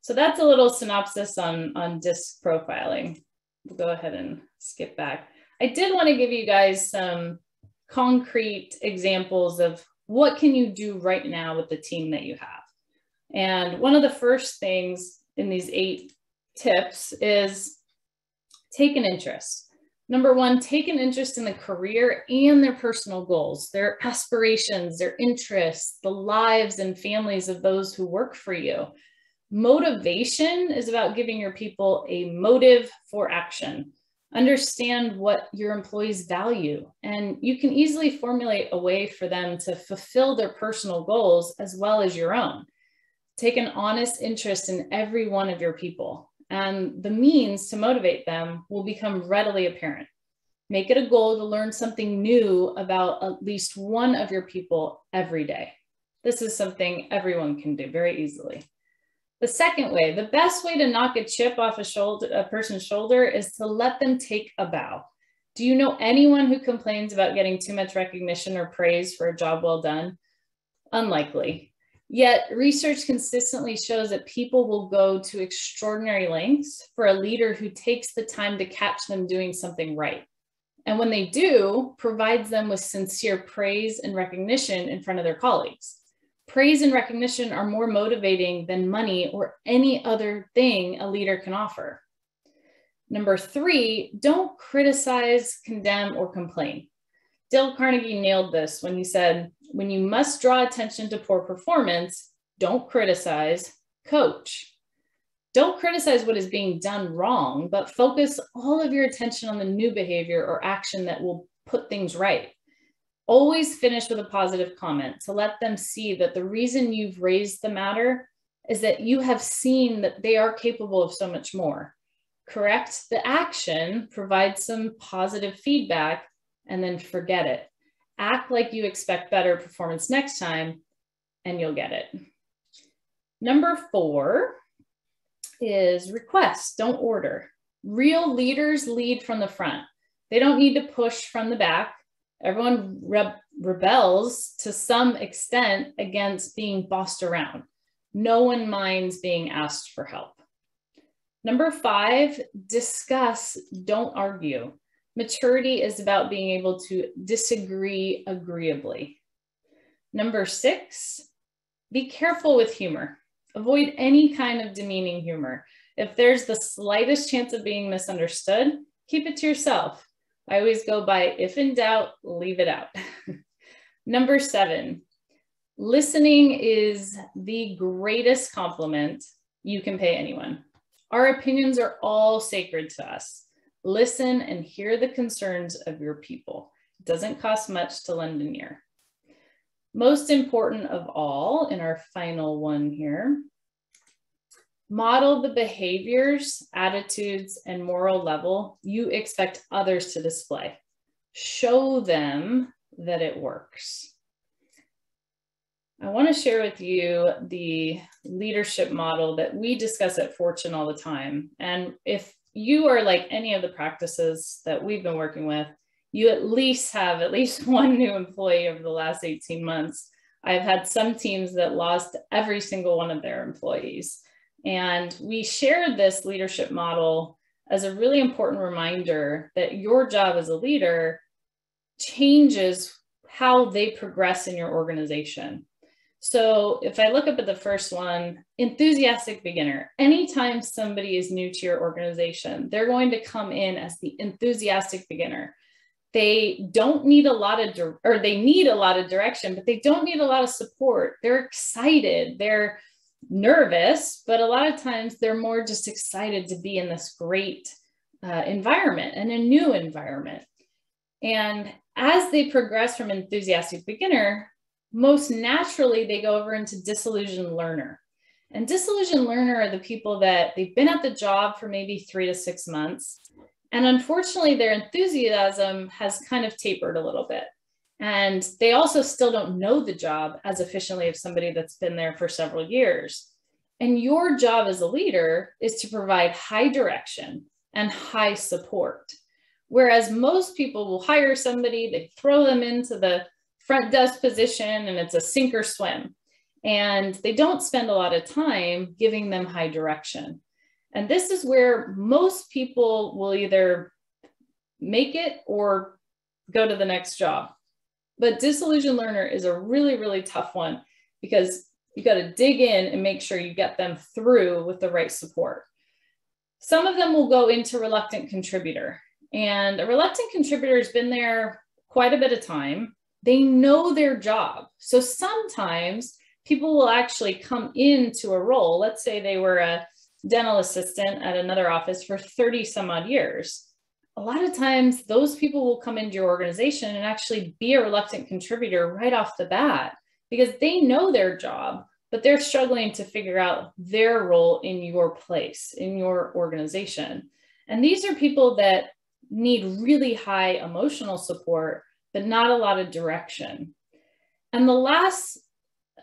So that's a little synopsis on DISC profiling. We'll go ahead and skip back. I did want to give you guys some concrete examples of what can you do right now with the team that you have. And one of the first things in these 8 tips is take an interest. Number 1, take an interest in the career and their personal goals, their aspirations, their interests, the lives and families of those who work for you. Motivation is about giving your people a motive for action. Understand what your employees value, and you can easily formulate a way for them to fulfill their personal goals as well as your own. Take an honest interest in every one of your people, and the means to motivate them will become readily apparent. Make it a goal to learn something new about at least one of your people every day. This is something everyone can do very easily. The second way, the best way to knock a chip off a person's shoulder is to let them take a bow. Do you know anyone who complains about getting too much recognition or praise for a job well done? Unlikely. Yet research consistently shows that people will go to extraordinary lengths for a leader who takes the time to catch them doing something right. And when they do, provides them with sincere praise and recognition in front of their colleagues. Praise and recognition are more motivating than money or any other thing a leader can offer. Number 3, don't criticize, condemn, or complain. Dale Carnegie nailed this when he said, when you must draw attention to poor performance, don't criticize, coach. Don't criticize what is being done wrong, but focus all of your attention on the new behavior or action that will put things right. Always finish with a positive comment to let them see that the reason you've raised the matter is that you have seen that they are capable of so much more. Correct the action, provide some positive feedback, and then forget it. Act like you expect better performance next time, and you'll get it. Number 4 is request, don't order. Real leaders lead from the front. They don't need to push from the back. Everyone rebels to some extent against being bossed around. No one minds being asked for help. Number 5, discuss, don't argue. Maturity is about being able to disagree agreeably. Number 6, be careful with humor. Avoid any kind of demeaning humor. If there's the slightest chance of being misunderstood, keep it to yourself. I always go by, if in doubt, leave it out. Number 7, listening is the greatest compliment you can pay anyone. Our opinions are all sacred to us. Listen and hear the concerns of your people. It doesn't cost much to lend an ear. Most important of all, in our final one here, model the behaviors, attitudes, and moral level you expect others to display. Show them that it works. I want to share with you the leadership model that we discuss at Fortune all the time. And if you are like any of the practices that we've been working with, you at least have at least one new employee over the last 18 months. I've had some teams that lost every single one of their employees. And we shared this leadership model as a really important reminder that your job as a leader changes how they progress in your organization. So if I look up at the first one, enthusiastic beginner, anytime somebody is new to your organization, they're going to come in as the enthusiastic beginner. They don't need a lot of, they need a lot of direction, but they don't need a lot of support. They're excited, they're nervous, but a lot of times they're more just excited to be in this great environment and a new environment. And as they progress from enthusiastic beginner, most naturally, they go over into disillusioned learner. And disillusioned learner are the people that they've been at the job for maybe 3 to 6 months. And unfortunately, their enthusiasm has kind of tapered a little bit. And they also still don't know the job as efficiently as somebody that's been there for several years. And your job as a leader is to provide high direction and high support. Whereas most people will hire somebody, they throw them into the front desk position and it's a sink or swim. And they don't spend a lot of time giving them high direction. And this is where most people will either make it or go to the next job. But disillusioned learner is a really, really tough one because you got to dig in and make sure you get them through with the right support. Some of them will go into reluctant contributor. And a reluctant contributor has been there quite a bit of time. They know their job. So sometimes people will actually come into a role. Let's say they were a dental assistant at another office for 30 some odd years. A lot of times those people will come into your organization and actually be a reluctant contributor right off the bat because they know their job, but they're struggling to figure out their role in your place, in your organization. And these are people that need really high emotional support, but not a lot of direction. And the last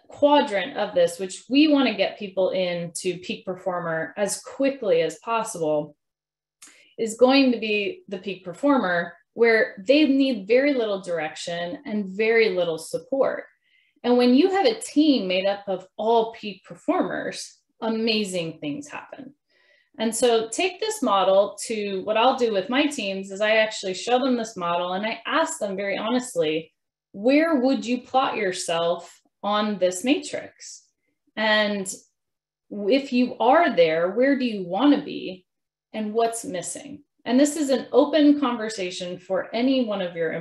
quadrant of this, which we want to get people into peak performer as quickly as possible, is going to be the peak performer, where they need very little direction and very little support. And when you have a team made up of all peak performers, amazing things happen. And so take this model to what I'll do with my teams is I actually show them this model and I ask them very honestly, where would you plot yourself on this matrix? And if you are there, where do you want to be and what's missing? And this is an open conversation for any one of your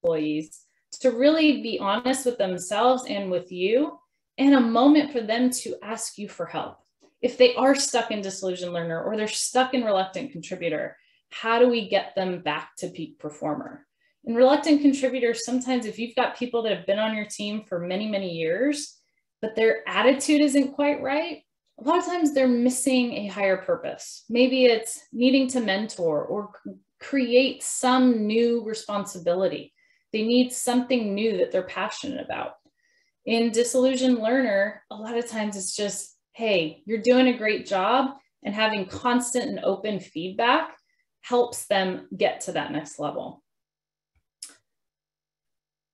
employees to really be honest with themselves and with you, and a moment for them to ask you for help. If they are stuck in disillusioned learner or they're stuck in reluctant contributor, how do we get them back to peak performer? In reluctant contributors, sometimes if you've got people that have been on your team for many, many years, but their attitude isn't quite right, a lot of times they're missing a higher purpose. Maybe it's needing to mentor or create some new responsibility. They need something new that they're passionate about. In disillusioned learner, a lot of times it's just, hey, you're doing a great job, and having constant and open feedback helps them get to that next level.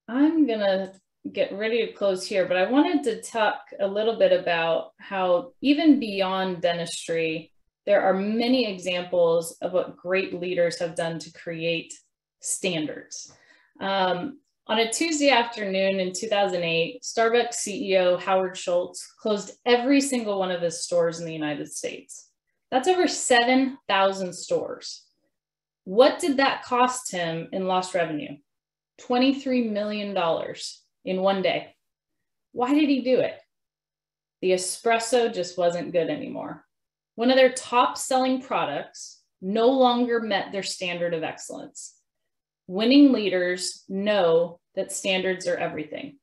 I'm gonna get ready to close here, but I wanted to talk a little bit about how even beyond dentistry, there are many examples of what great leaders have done to create standards. On a Tuesday afternoon in 2008, Starbucks CEO Howard Schultz closed every single one of his stores in the United States. That's over 7,000 stores. What did that cost him in lost revenue? $23 million in one day. Why did he do it? The espresso just wasn't good anymore. One of their top selling products no longer met their standard of excellence. Winning leaders know that standards are everything.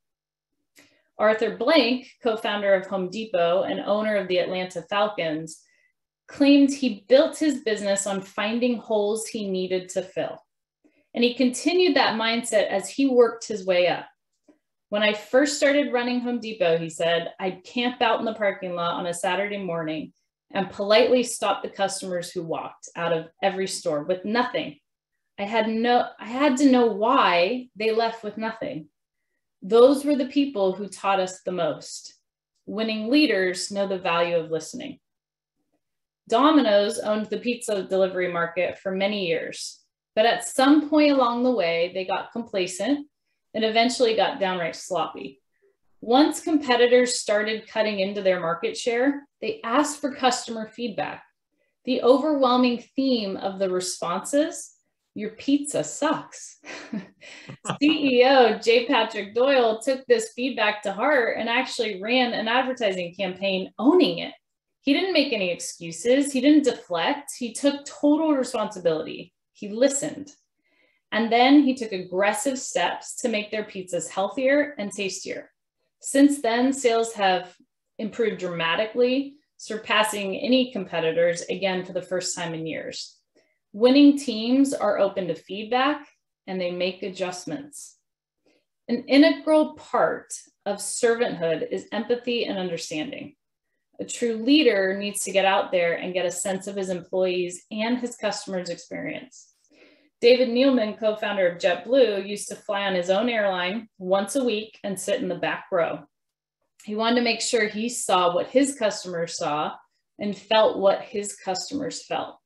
Arthur Blank, co-founder of Home Depot and owner of the Atlanta Falcons, claimed he built his business on finding holes he needed to fill. And he continued that mindset as he worked his way up. When I first started running Home Depot, he said, I'd camp out in the parking lot on a Saturday morning and politely stop the customers who walked out of every store with nothing. I had to know why they left with nothing. Those were the people who taught us the most. Winning leaders know the value of listening. Domino's owned the pizza delivery market for many years, but at some point along the way, they got complacent and eventually got downright sloppy. Once competitors started cutting into their market share, they asked for customer feedback. The overwhelming theme of the responses, your pizza sucks. CEO J. Patrick Doyle took this feedback to heart and actually ran an advertising campaign owning it. He didn't make any excuses. He didn't deflect. He took total responsibility. He listened. And then he took aggressive steps to make their pizzas healthier and tastier. Since then, sales have improved dramatically, surpassing any competitors, again, for the first time in years. Winning teams are open to feedback and they make adjustments. An integral part of servanthood is empathy and understanding. A true leader needs to get out there and get a sense of his employees and his customers' experience. David Neilman, co-founder of JetBlue, used to fly on his own airline once a week and sit in the back row. He wanted to make sure he saw what his customers saw and felt what his customers felt.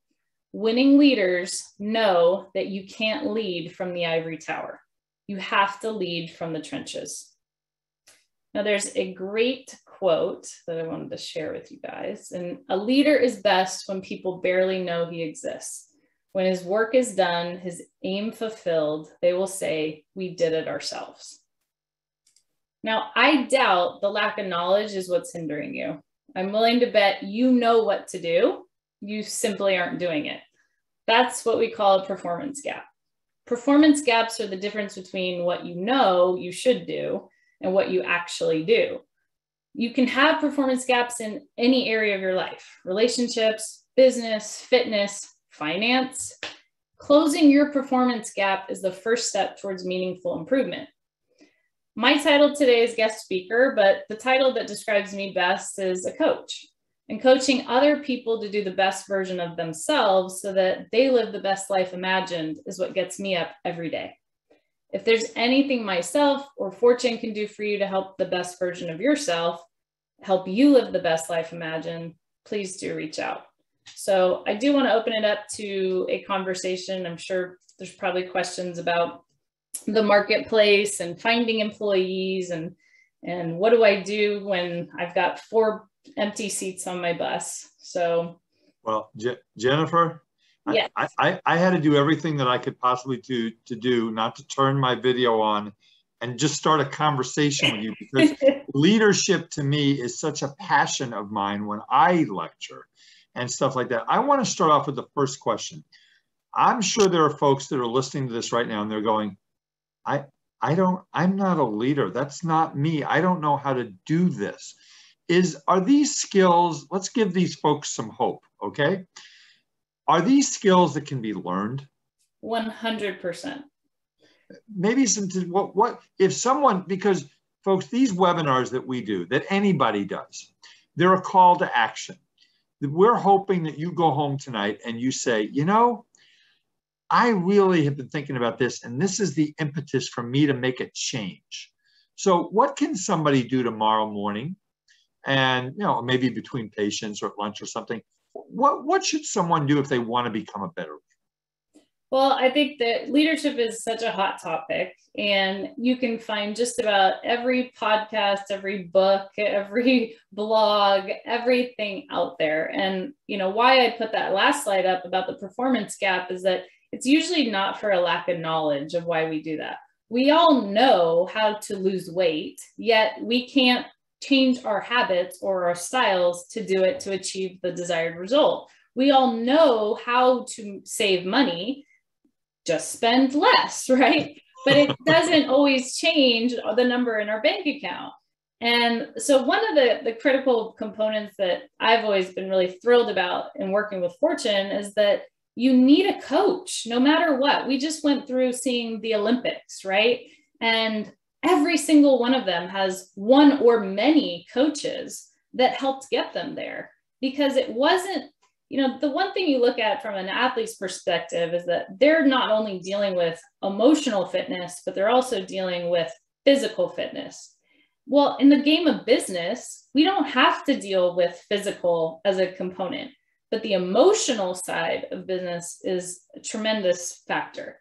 Winning leaders know that you can't lead from the ivory tower. You have to lead from the trenches. Now, there's a great quote that I wanted to share with you guys. And a leader is best when people barely know he exists. When his work is done, his aim fulfilled, they will say, we did it ourselves. Now, I doubt the lack of knowledge is what's hindering you. I'm willing to bet you know what to do. You simply aren't doing it. That's what we call a performance gap. Performance gaps are the difference between what you know you should do and what you actually do. You can have performance gaps in any area of your life: relationships, business, fitness, finance. Closing your performance gap is the first step towards meaningful improvement. My title today is guest speaker, but the title that describes me best is a coach. And coaching other people to do the best version of themselves so that they live the best life imagined is what gets me up every day. If there's anything myself or Fortune can do for you to help the best version of yourself, help you live the best life imagined, please do reach out. So I do want to open it up to a conversation. I'm sure there's probably questions about the marketplace and finding employees and what do I do when I've got 4 empty seats on my bus. So, well, Jennifer, yes. I had to do everything that I could possibly do not to turn my video on and just start a conversation with you, because leadership to me is such a passion of mine when I lecture and stuff like that. I want to start off with the first question. I'm sure there are folks that are listening to this right now and they're going, I'm not a leader. That's not me. I don't know how to do this. Are these skills, let's give these folks some hope, okay? Are these skills that can be learned? 100%. Maybe what if someone, because folks, these webinars that we do, that anybody does, they're a call to action. We're hoping that you go home tonight and you say, you know, I really have been thinking about this, and this is the impetus for me to make a change. So what can somebody do tomorrow morning? And, you know, maybe between patients or at lunch or something, what should someone do if they want to become a better leader? Well, I think that leadership is such a hot topic, and you can find just about every podcast, every book, every blog, everything out there. And, you know, why I put that last slide up about the performance gap is that it's usually not for a lack of knowledge of why we do that. We all know how to lose weight, yet we can't change our habits or our styles to do it to achieve the desired result. We all know how to save money, just spend less, right? But it doesn't always change the number in our bank account. And so one of the critical components that I've always been really thrilled about in working with Fortune is that you need a coach no matter what. We just went through seeing the Olympics, right? And every single one of them has one or many coaches that helped get them there, because it wasn't, the one thing you look at from an athlete's perspective is that they're not only dealing with emotional fitness, but they're also dealing with physical fitness. Well, in the game of business, we don't have to deal with physical as a component, but the emotional side of business is a tremendous factor.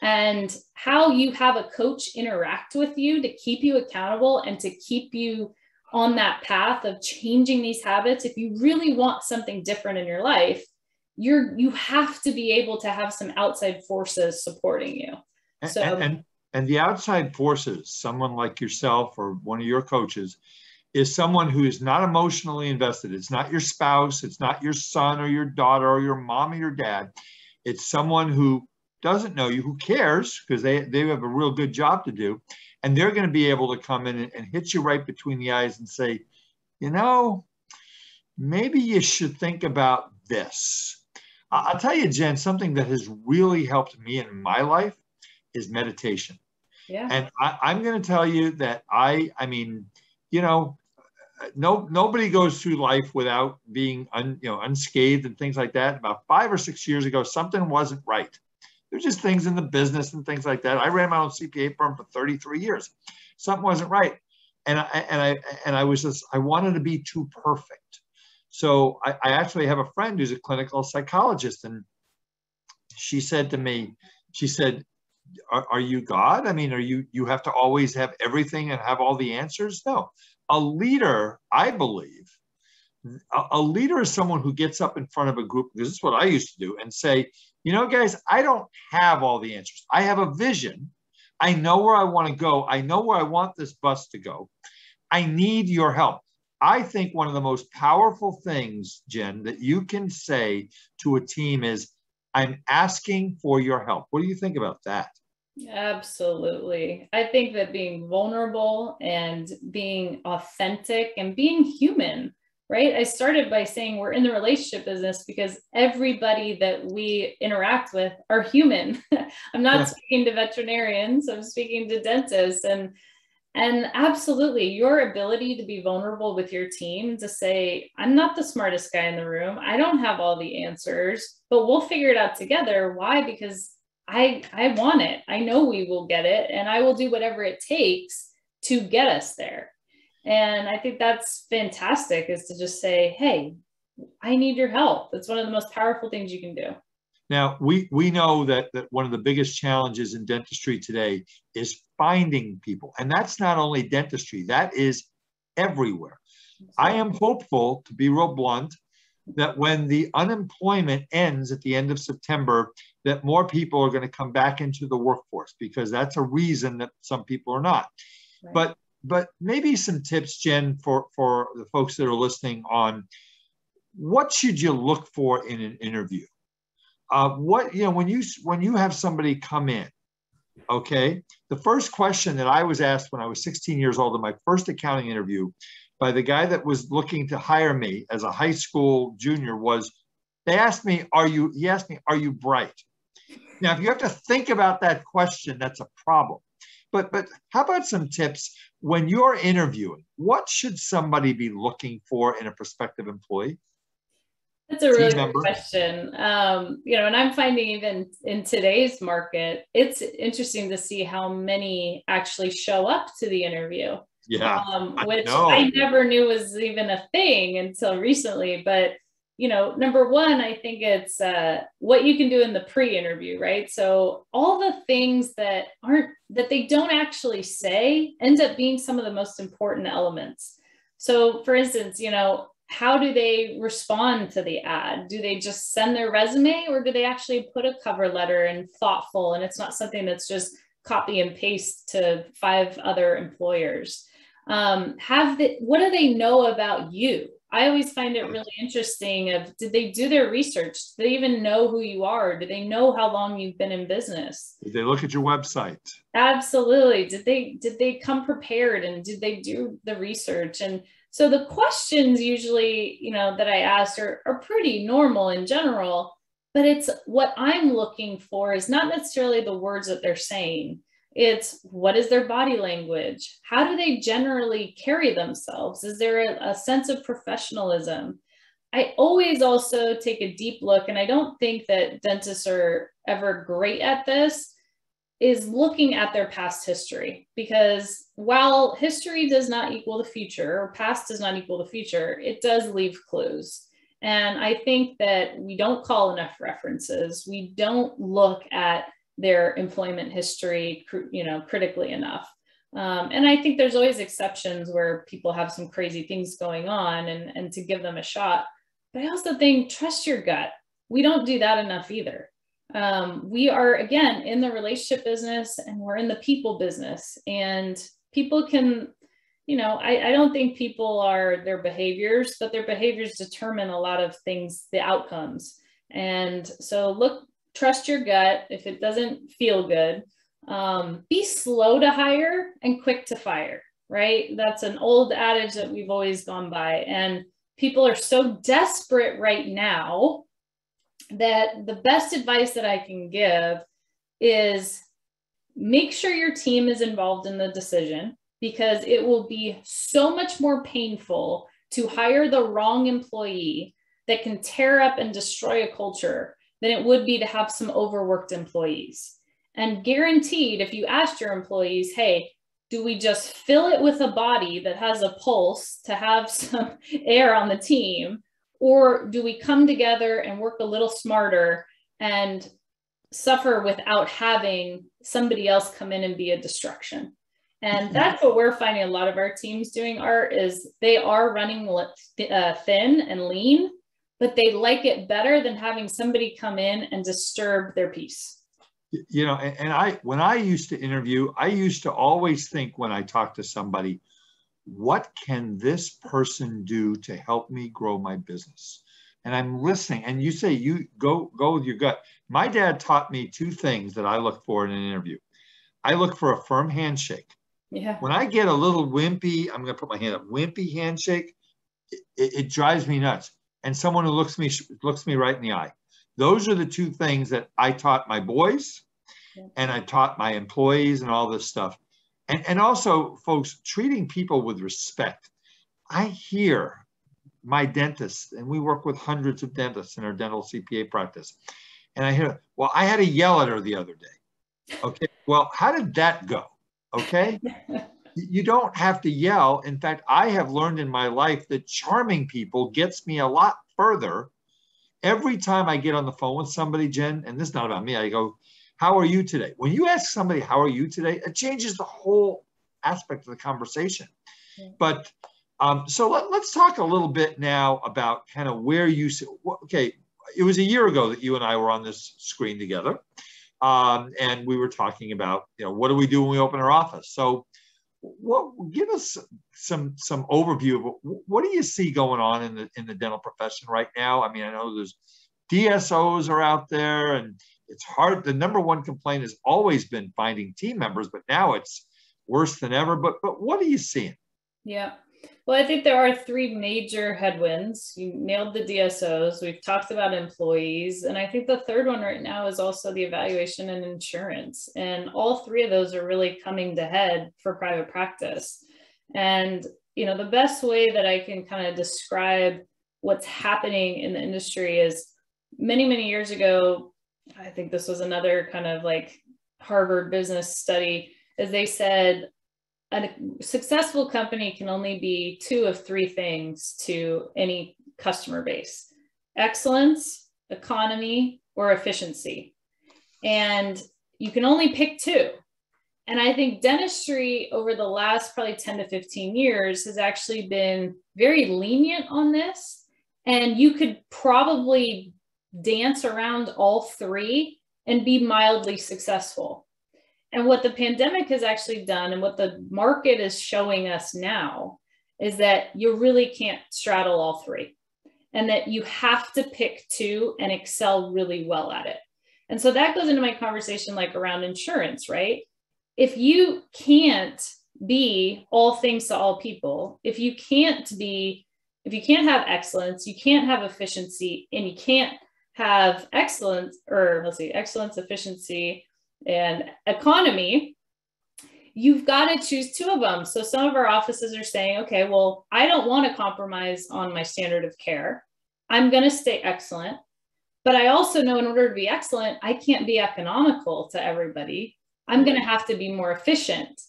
And how you have a coach interact with you to keep you accountable and to keep you on that path of changing these habits. If you really want something different in your life, you have to be able to have some outside forces supporting you. And the outside forces, someone like yourself or one of your coaches, is someone who is not emotionally invested. It's not your spouse. It's not your son or your daughter or your mom or your dad. It's someone who doesn't know you, who cares, because they have a real good job to do. And they're going to be able to come in and hit you right between the eyes and say, maybe you should think about this. I'll tell you, Jen, something that has really helped me in my life is meditation. Yeah. And I'm going to tell you that nobody goes through life without being unscathed and things like that. About 5 or 6 years ago, something wasn't right. There's just things in the business and things like that. I ran my own CPA firm for 33 years. Something wasn't right. And I wanted to be too perfect. So I actually have a friend who's a clinical psychologist. And she said to me, are you God? I mean, you have to always have everything and have all the answers? No. A leader, I believe, a leader is someone who gets up in front of a group, because this is what I used to do, and say, guys, I don't have all the answers. I have a vision. I know where I want to go. I know where I want this bus to go. I need your help. I think one of the most powerful things, Jen, that you can say to a team is, I'm asking for your help. What do you think about that? Absolutely. I think that being vulnerable and being authentic and being human, right? I started by saying we're in the relationship business because everybody that we interact with are human. I'm not speaking to veterinarians, I'm speaking to dentists. And absolutely, your ability to be vulnerable with your team, to say, I'm not the smartest guy in the room. I don't have all the answers, but we'll figure it out together. Why? Because I want it. I know we will get it, and I will do whatever it takes to get us there. And I think that's fantastic, is to just say, hey, I need your help. That's one of the most powerful things you can do. Now, we know that one of the biggest challenges in dentistry today is finding people. And that's not only dentistry, that is everywhere. I am hopeful, to be real blunt, that when the unemployment ends at the end of September, that more people are going to come back into the workforce, because that's a reason that some people are not. Right. But maybe some tips, Jen, for the folks that are listening on what should you look for in an interview? When you have somebody come in, okay, the first question that I was asked when I was 16 years old in my first accounting interview by the guy that was looking to hire me as a high school junior was, he asked me, are you bright? Now, if you have to think about that question, that's a problem. But how about some tips when you're interviewing? What should somebody be looking for in a prospective employee? That's a really good question. And I'm finding even in today's market, it's interesting to see how many actually show up to the interview. Yeah, which I never knew was even a thing until recently. But, number one, I think it's what you can do in the pre-interview, right? So all the things that they don't actually say ends up being some of the most important elements. So for instance, how do they respond to the ad? Do they just send their resume, or do they actually put a cover letter and thoughtful, and it's not something that's just copy and paste to 5 other employers? What do they know about you? I always find it really interesting did they do their research? Do they even know who you are? Do they know how long you've been in business? Did they look at your website? Absolutely. Did they come prepared, and did they do the research? And so the questions usually, that I ask are pretty normal in general, but it's what I'm looking for is not necessarily the words that they're saying, It's what is their body language? How do they generally carry themselves? Is there a sense of professionalism? I always also take a deep look, and I don't think that dentists are ever great at this, is looking at their past history. Because while history does not equal the future, or past does not equal the future, it does leave clues. And I think that we don't call enough references. We don't look at their employment history, critically enough. And I think there's always exceptions where people have some crazy things going on, and to give them a shot. But I also think trust your gut. We don't do that enough either. We are, again, in the relationship business, and we're in the people business, and people can, I don't think people are their behaviors, but their behaviors determine a lot of things, the outcomes. And so trust your gut. If it doesn't feel good, be slow to hire and quick to fire, right? That's an old adage that we've always gone by. And people are so desperate right now that the best advice that I can give is make sure your team is involved in the decision, because it will be so much more painful to hire the wrong employee that can tear up and destroy a culture than it would be to have some overworked employees. And guaranteed, if you asked your employees, hey, do we just fill it with a body that has a pulse to have some air on the team? Or do we come together and work a little smarter and suffer without having somebody else come in and be a distraction? And that's what we're finding a lot of our teams doing, Art, is they are running thin and lean, but they like it better than having somebody come in and disturb their peace. And when I used to interview, I used to always think, when I talk to somebody, what can this person do to help me grow my business? And I'm listening, and you say, you go with your gut. My dad taught me two things that I look for in an interview. I look for a firm handshake. Yeah. When I get a little wimpy, I'm going to put my hand up, wimpy handshake, it drives me nuts. And someone who looks me right in the eye. Those are the two things that I taught my boys, and I taught my employees, and all this stuff. And also, folks, treating people with respect. I hear my dentists, and we work with hundreds of dentists in our dental CPA practice. And I hear, well, I had to yell at her the other day. Okay, well, how did that go? Okay, you don't have to yell. In fact, I have learned in my life that charming people gets me a lot further. Every time I get on the phone with somebody, Jen, and this is not about me, I go, how are you today? When you ask somebody, how are you today? It changes the whole aspect of the conversation. But so let's talk a little bit now about kind of where you, okay, it was a year ago that you and I were on this screen together. And we were talking about, what do we do when we open our office? So give us some overview of what do you see going on in the dental profession right now? I mean, I know there's DSOs are out there, and it's hard. The number one complaint has always been finding team members, but now it's worse than ever. But what are you seeing? Yeah. Well, I think there are three major headwinds. You nailed the DSOs. We've talked about employees. And I think the third one right now is also the evaluation and insurance. And all three of those are really coming to head for private practice. And, the best way that I can kind of describe what's happening in the industry is many, many years ago, I think this was another kind of like Harvard business study, as they said, a successful company can only be two of three things to any customer base: excellence, economy, or efficiency. And you can only pick two. And I think dentistry over the last probably 10 to 15 years has actually been very lenient on this. And you could probably dance around all three and be mildly successful. And what the pandemic has actually done, and what the market is showing us now, is that you really can't straddle all three, and that you have to pick two and excel really well at it. And so that goes into my conversation like around insurance, right? If you can't be all things to all people, if you can't have excellence, you can't have efficiency, and you can't have excellence, efficiency, and economy, you've got to choose two of them. So some of our offices are saying, okay, well, I don't want to compromise on my standard of care. I'm going to stay excellent. But I also know in order to be excellent, I can't be economical to everybody. I'm going to have to be more efficient.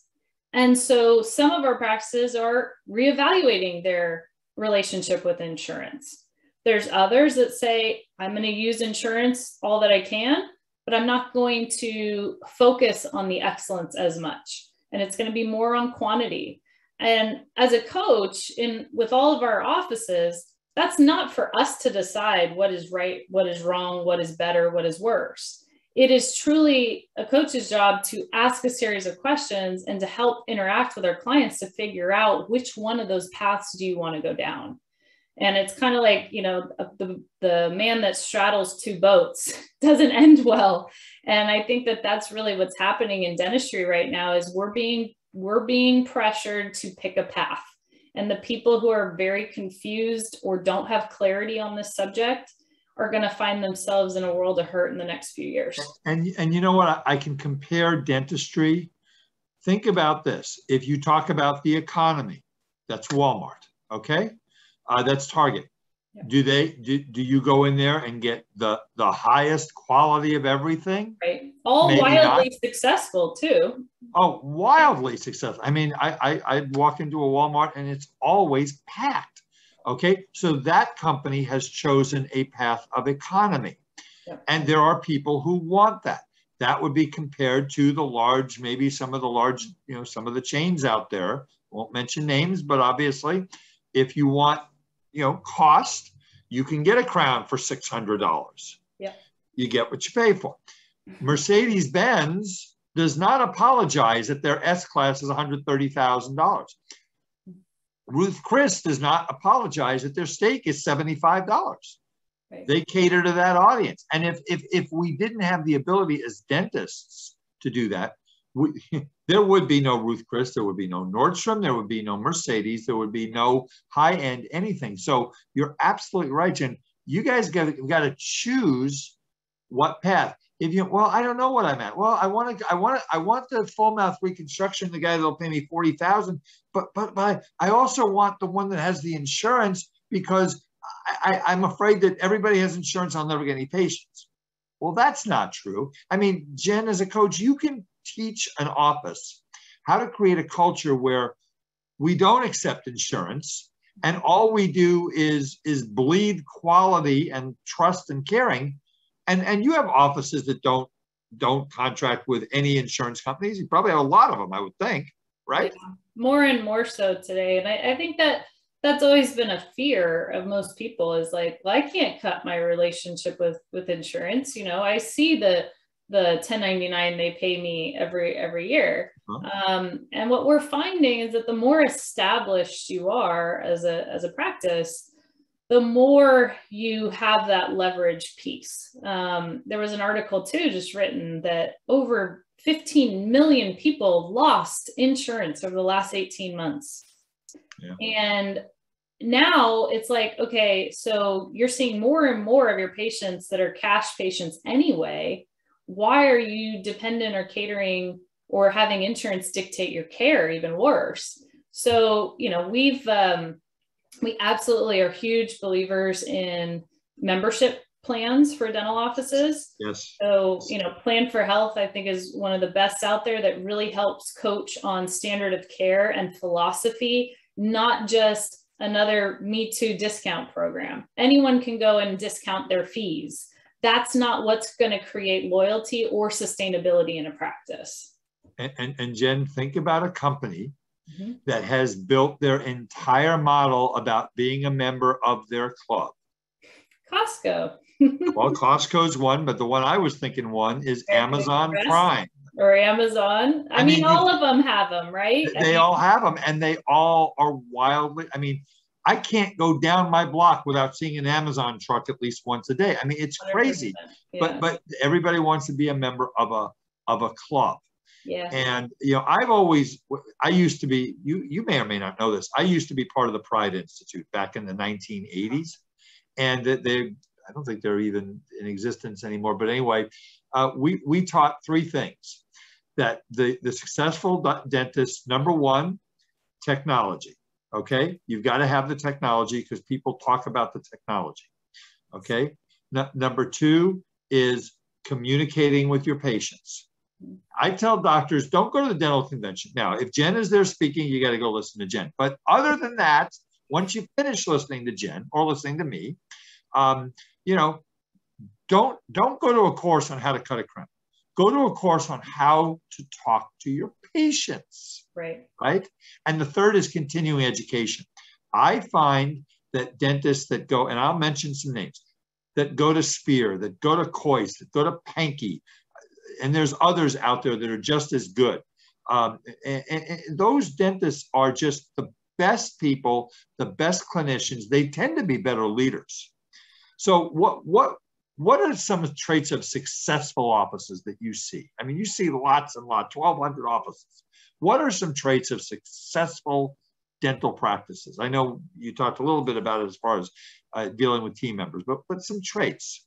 And so some of our practices are reevaluating their relationship with insurance. There's others that say, I'm going to use insurance all that I can, but I'm not going to focus on the excellence as much. And it's going to be more on quantity. And as a coach with all of our offices, that's not for us to decide what is right, what is wrong, what is better, what is worse. It is truly a coach's job to ask a series of questions and to help interact with our clients to figure out which one of those paths do you want to go down. And it's kind of like, you know, the man that straddles two boats doesn't end well. And I think that that's really what's happening in dentistry right now is we're being pressured to pick a path. And the people who are very confused or don't have clarity on this subject are going to find themselves in a world of hurt in the next few years. And you know what? I can compare dentistry. Think about this. If you talk about the economy, that's Walmart, okay? That's Target. Yep. Do you go in there and get the highest quality of everything? Right. All Maybe wildly not. Successful too. Oh, wildly successful. I mean, I walk into a Walmart and it's always packed. Okay, so that company has chosen a path of economy. Yep. And there are people who want that. That would be compared to the large, maybe some of the large, you know, some of the chains out there. Won't mention names, but obviously, if you want, you know, cost, you can get a crown for $600. Yeah, you get what you pay for. Mercedes-Benz does not apologize that their S-Class is $130,000. Ruth Chris does not apologize that their steak is $75. Right. They cater to that audience. And if we didn't have the ability as dentists to do that, there would be no Ruth Chris, there would be no Nordstrom, there would be no Mercedes, there would be no high-end anything. So you're absolutely right, Jen. You guys got to choose what path. If you, well, I don't know what I'm at. Well, I want the full mouth reconstruction, the guy that'll pay me $40,000, but I also want the one that has the insurance because I'm afraid that everybody has insurance, I'll never get any patients. Well, that's not true. I mean, Jen, as a coach, you can teach an office how to create a culture where we don't accept insurance and all we do is bleed quality and trust and caring. And you have offices that don't contract with any insurance companies. You probably have a lot of them, I would think, right? Yeah, more and more so today. And I think that's always been a fear of most people is like, well, I can't cut my relationship with insurance. You know, I see the 1099 they pay me every year. And what we're finding is that the more established you are as a practice, the more you have that leverage piece. There was an article too, just written that over 15 million people lost insurance over the last 18 months. Yeah. And now it's like, okay, so you're seeing more and more of your patients that are cash patients anyway. Why are you dependent or catering or having insurance dictate your care? Even worse. So, you know, we absolutely are huge believers in membership plans for dental offices. Yes. So, you know, Plan for Health, I think, is one of the best out there that really helps coach on standard of care and philosophy, not just another Me Too discount program. Anyone can go and discount their fees. That's not what's going to create loyalty or sustainability in a practice. And Jen, think about a company that has built their entire model about being a member of their club. Costco. Well, Costco's one, but the one I was thinking one is Amazon Prime. Or Amazon. I mean, all of them have them, right? They all have them, and they all are wildly, I mean, I can't go down my block without seeing an Amazon truck at least once a day. I mean, it's crazy. Yeah. But everybody wants to be a member of a club. Yeah. And, you know, I used to be, you may or may not know this, I used to be part of the Pride Institute back in the 1980s. And I don't think they're even in existence anymore. But anyway, we taught three things. that the successful dentist, number one, technology. Okay, you've got to have the technology because people talk about the technology. Okay, number two is communicating with your patients. I tell doctors, don't go to the dental convention. Now, if Jen is there speaking, you got to go listen to Jen. But other than that, once you finish listening to Jen or listening to me, you know, don't go to a course on how to cut a crown. Go to a course on how to talk to your patients. Right. Right. And the third is continuing education. I find that dentists that go, and I'll mention some names, that go to Spear, that go to Kois, that go to Pankey, and there's others out there that are just as good. And those dentists are just the best people, the best clinicians. They tend to be better leaders. So what are some traits of successful offices that you see? I mean, you see lots and lots, 1,200 offices. What are some traits of successful dental practices? I know you talked a little bit about it as far as dealing with team members, but some traits.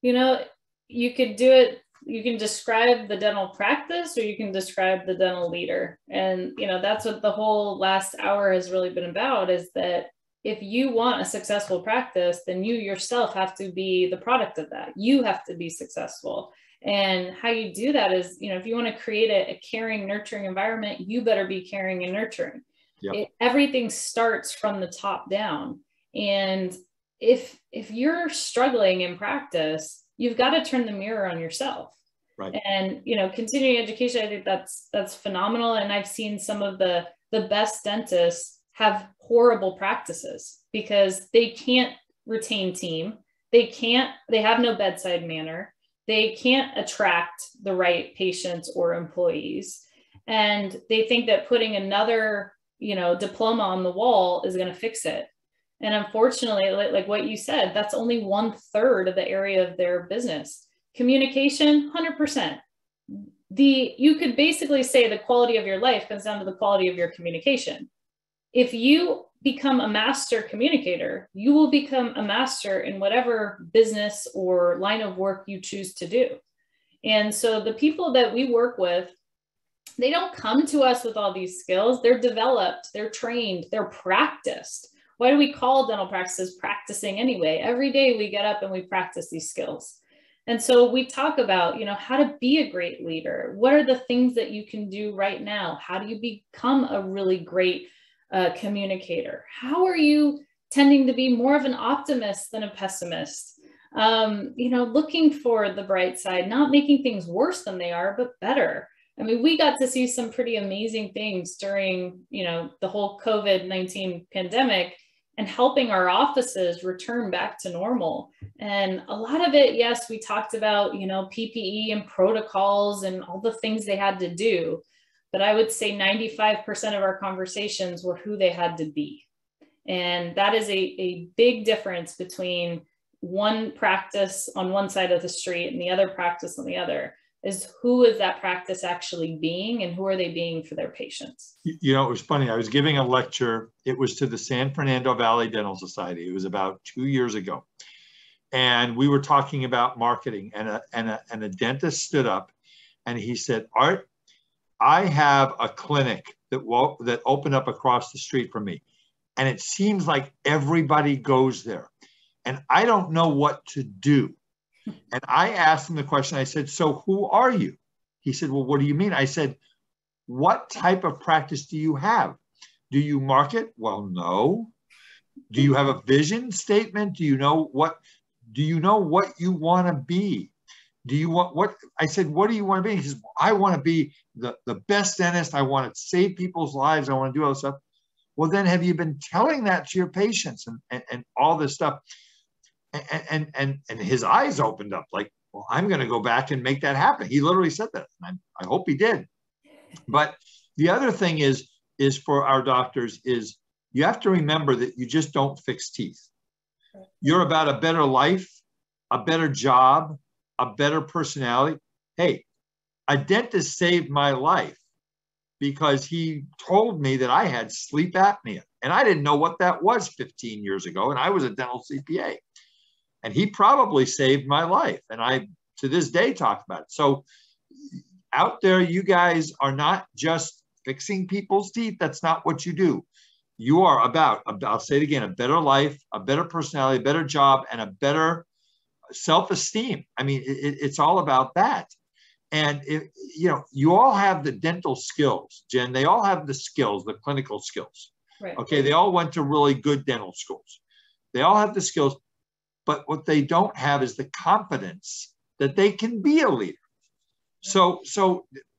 You know, you could do it. You can describe the dental practice, or you can describe the dental leader. And, you know, that's what the whole last hour has really been about, is that if you want a successful practice, then you yourself have to be the product of that. You have to be successful. And how you do that is, you know, if you want to create a caring, nurturing environment, you better be caring and nurturing. Yep. Everything starts from the top down. And if you're struggling in practice, you've got to turn the mirror on yourself. Right. And, you know, continuing education, I think that's phenomenal. And I've seen some of the best dentists have horrible practices because they can't retain team. They have no bedside manner. They can't attract the right patients or employees. And they think that putting another, you know, diploma on the wall is going to fix it. And unfortunately, like what you said, that's only 1/3 of the area of their business. Communication, 100%. You could basically say the quality of your life comes down to the quality of your communication. If you become a master communicator, you will become a master in whatever business or line of work you choose to do. And so the people that we work with, they don't come to us with all these skills. They're developed, they're trained, they're practiced. Why do we call dental practices practicing anyway? Every day we get up and we practice these skills. And so we talk about, you know, how to be a great leader. What are the things that you can do right now? How do you become a really great communicator? How are you tending to be more of an optimist than a pessimist? You know, looking for the bright side, not making things worse than they are, but better. I mean, we got to see some pretty amazing things during, you know, the whole COVID-19 pandemic, and helping our offices return back to normal. And a lot of it, yes, we talked about, you know, PPE and protocols and all the things they had to do. But I would say 95% of our conversations were who they had to be. And that is a big difference between one practice on one side of the street and the other practice on the other, is who is that practice actually being, and who are they being for their patients? You know, it was funny. I was giving a lecture. It was to the San Fernando Valley Dental Society. It was about 2 years ago. And we were talking about marketing, and a dentist stood up and he said, Art, I have a clinic that opened up across the street from me. And it seems like everybody goes there. And I don't know what to do. And I asked him the question. I said, so who are you? He said, well, what do you mean? I said, what type of practice do you have? Do you market? Well, no. Do you have a vision statement? Do you know what you want to be? Do you want what? I said, what do you want to be? He says, I want to be the best dentist. I want to save people's lives. I want to do all this stuff. Well, then have you been telling that to your patients and all this stuff? And his eyes opened up like, well, I'm going to go back and make that happen. He literally said that. And I hope he did. But the other thing is for our doctors is you have to remember that you just don't fix teeth. You're about a better life, a better job, a better personality. Hey, a dentist saved my life because he told me that I had sleep apnea. And I didn't know what that was 15 years ago. And I was a dental CPA. And he probably saved my life. And I, to this day, talk about it. So out there, you guys are not just fixing people's teeth. That's not what you do. You are about, I'll say it again, a better life, a better personality, a better job, and a better self-esteem. I mean, it's all about that. And you know, you all have the dental skills, Jen. They all have the skills, the clinical skills. Right. Okay, they all went to really good dental schools. They all have the skills, but what they don't have is the confidence that they can be a leader. So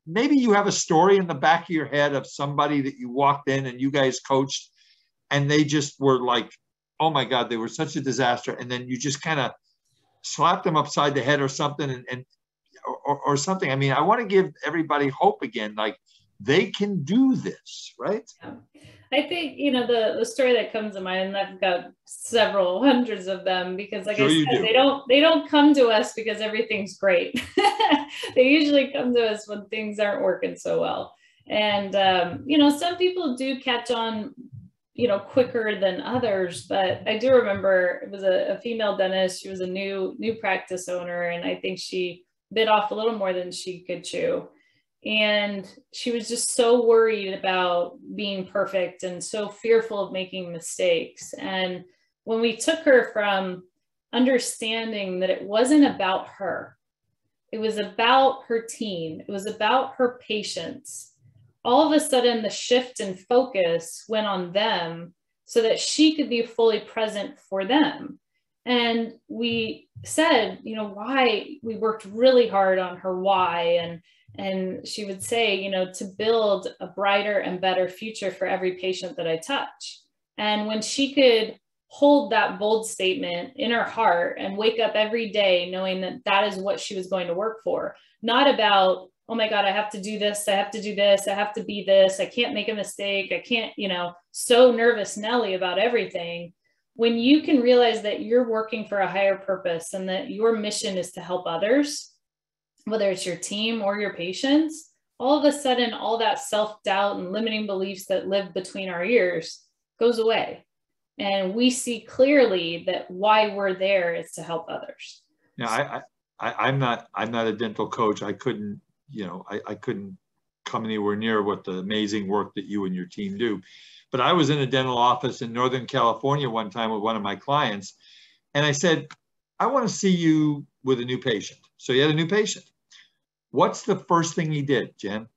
maybe you have a story in the back of your head of somebody that you walked in and you guys coached, and they just were like, oh my God, they were such a disaster. And then you just kind of slapped them upside the head or something, or something. I mean, I want to give everybody hope again, like they can do this, right? Yeah. I think, you know, the story that comes to mind, and I've got several hundreds of them, because like I said, they don't come to us because everything's great. They usually come to us when things aren't working so well. And, you know, some people do catch on, you know, quicker than others, but I do remember it was a female dentist. She was a new practice owner, and I think she bit off a little more than she could chew. And she was just so worried about being perfect and so fearful of making mistakes. And when we took her from understanding that it wasn't about her, it was about her team, it was about her patients, all of a sudden the shift in focus went on them so that she could be fully present for them. And we said, you know, why we worked really hard on her why. And she would say, you know, to build a brighter and better future for every patient that I touch. And when she could hold that bold statement in her heart and wake up every day knowing that that is what she was going to work for, not about, oh my God, I have to do this, I have to do this, I have to be this, I can't make a mistake, I can't, you know, so nervous Nelly about everything. When you can realize that you're working for a higher purpose and that your mission is to help others, whether it's your team or your patients, all of a sudden, all that self-doubt and limiting beliefs that live between our ears goes away. And we see clearly that why we're there is to help others. Now, I'm not a dental coach. I couldn't, you know, I couldn't come anywhere near what the amazing work that you and your team do. But I was in a dental office in Northern California one time with one of my clients, and I said, I want to see you with a new patient. So he had a new patient. What's the first thing he did, Jen?